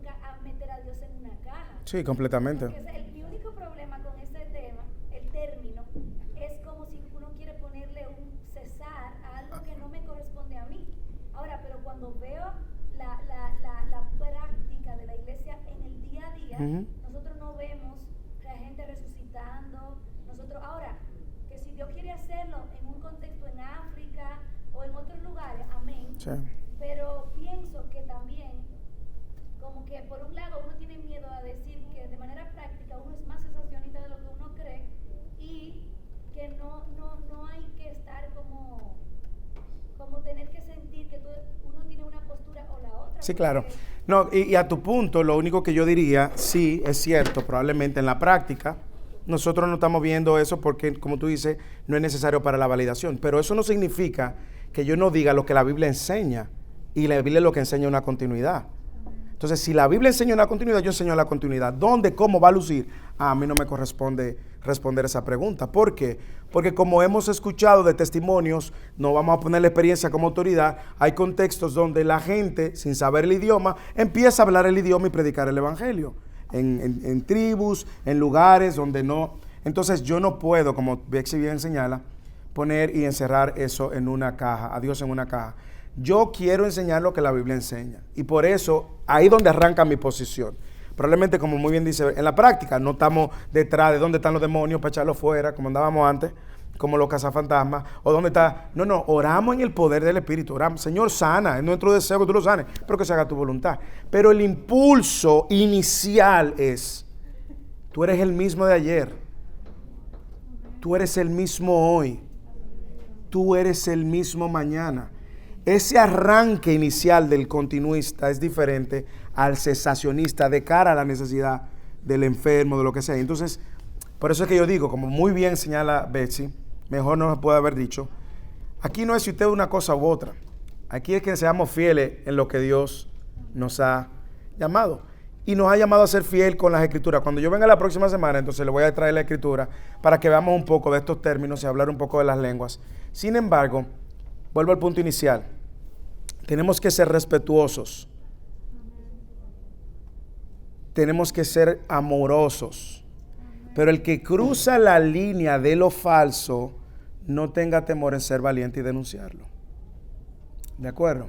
meter a Dios en una caja? Sí, completamente. Mi único problema con este tema, el término, es como si uno quiere ponerle un cesar a algo que no me corresponde a mí. Ahora, pero cuando veo la práctica de la iglesia en el día a día, nosotros no vemos a gente resucitando. Ahora, que si Dios quiere hacerlo en un contexto en África o en otros lugares, amén. Sí. Pero pienso que también, como que por un lado uno tiene miedo a decir que de manera práctica uno es más cesacionista de lo que uno cree y que no hay que estar como tener que sentir que uno tiene una postura o la otra. Sí, claro. No, y a tu punto, lo único que yo diría, sí, es cierto, probablemente en la práctica, nosotros no estamos viendo eso porque, como tú dices, no es necesario para la validación. Pero eso no significa que yo no diga lo que la Biblia enseña. Y la Biblia es lo que enseña una continuidad. Entonces, si la Biblia enseña una continuidad, yo enseño la continuidad. ¿Dónde, cómo va a lucir? A mí no me corresponde responder esa pregunta. ¿Por qué? Porque como hemos escuchado de testimonios, no vamos a poner la experiencia como autoridad, hay contextos donde la gente, sin saber el idioma, empieza a hablar el idioma y predicar el evangelio. En tribus, en lugares donde no. Entonces, yo no puedo, como Bexy bien señala, poner y encerrar eso en una caja, a Dios en una caja. Yo quiero enseñar lo que la Biblia enseña. Y por eso, ahí donde arranca mi posición. Probablemente, como muy bien dice, en la práctica no estamos detrás de dónde están los demonios para echarlos fuera, como andábamos antes. como los cazafantasmas, o dónde está. No, oramos en el poder del Espíritu. Oramos, Señor, sana, es nuestro deseo que tú lo sanes, pero que se haga tu voluntad. Pero el impulso inicial es, tú eres el mismo de ayer, tú eres el mismo hoy, tú eres el mismo mañana. Ese arranque inicial del continuista es diferente al cesacionista de cara a la necesidad del enfermo, de lo que sea. Entonces, por eso es que yo digo, como muy bien señala Betsy, mejor no se puede haber dicho, aquí no es si usted es una cosa u otra. Aquí es que seamos fieles en lo que Dios nos ha llamado. Y nos ha llamado a ser fiel con las escrituras. Cuando yo venga la próxima semana, entonces le voy a traer la escritura para que veamos un poco de estos términos y hablar un poco de las lenguas. Sin embargo, vuelvo al punto inicial. Tenemos que ser respetuosos. Tenemos que ser amorosos. Pero el que cruza la línea de lo falso, no tenga temor en ser valiente y denunciarlo. ¿De acuerdo?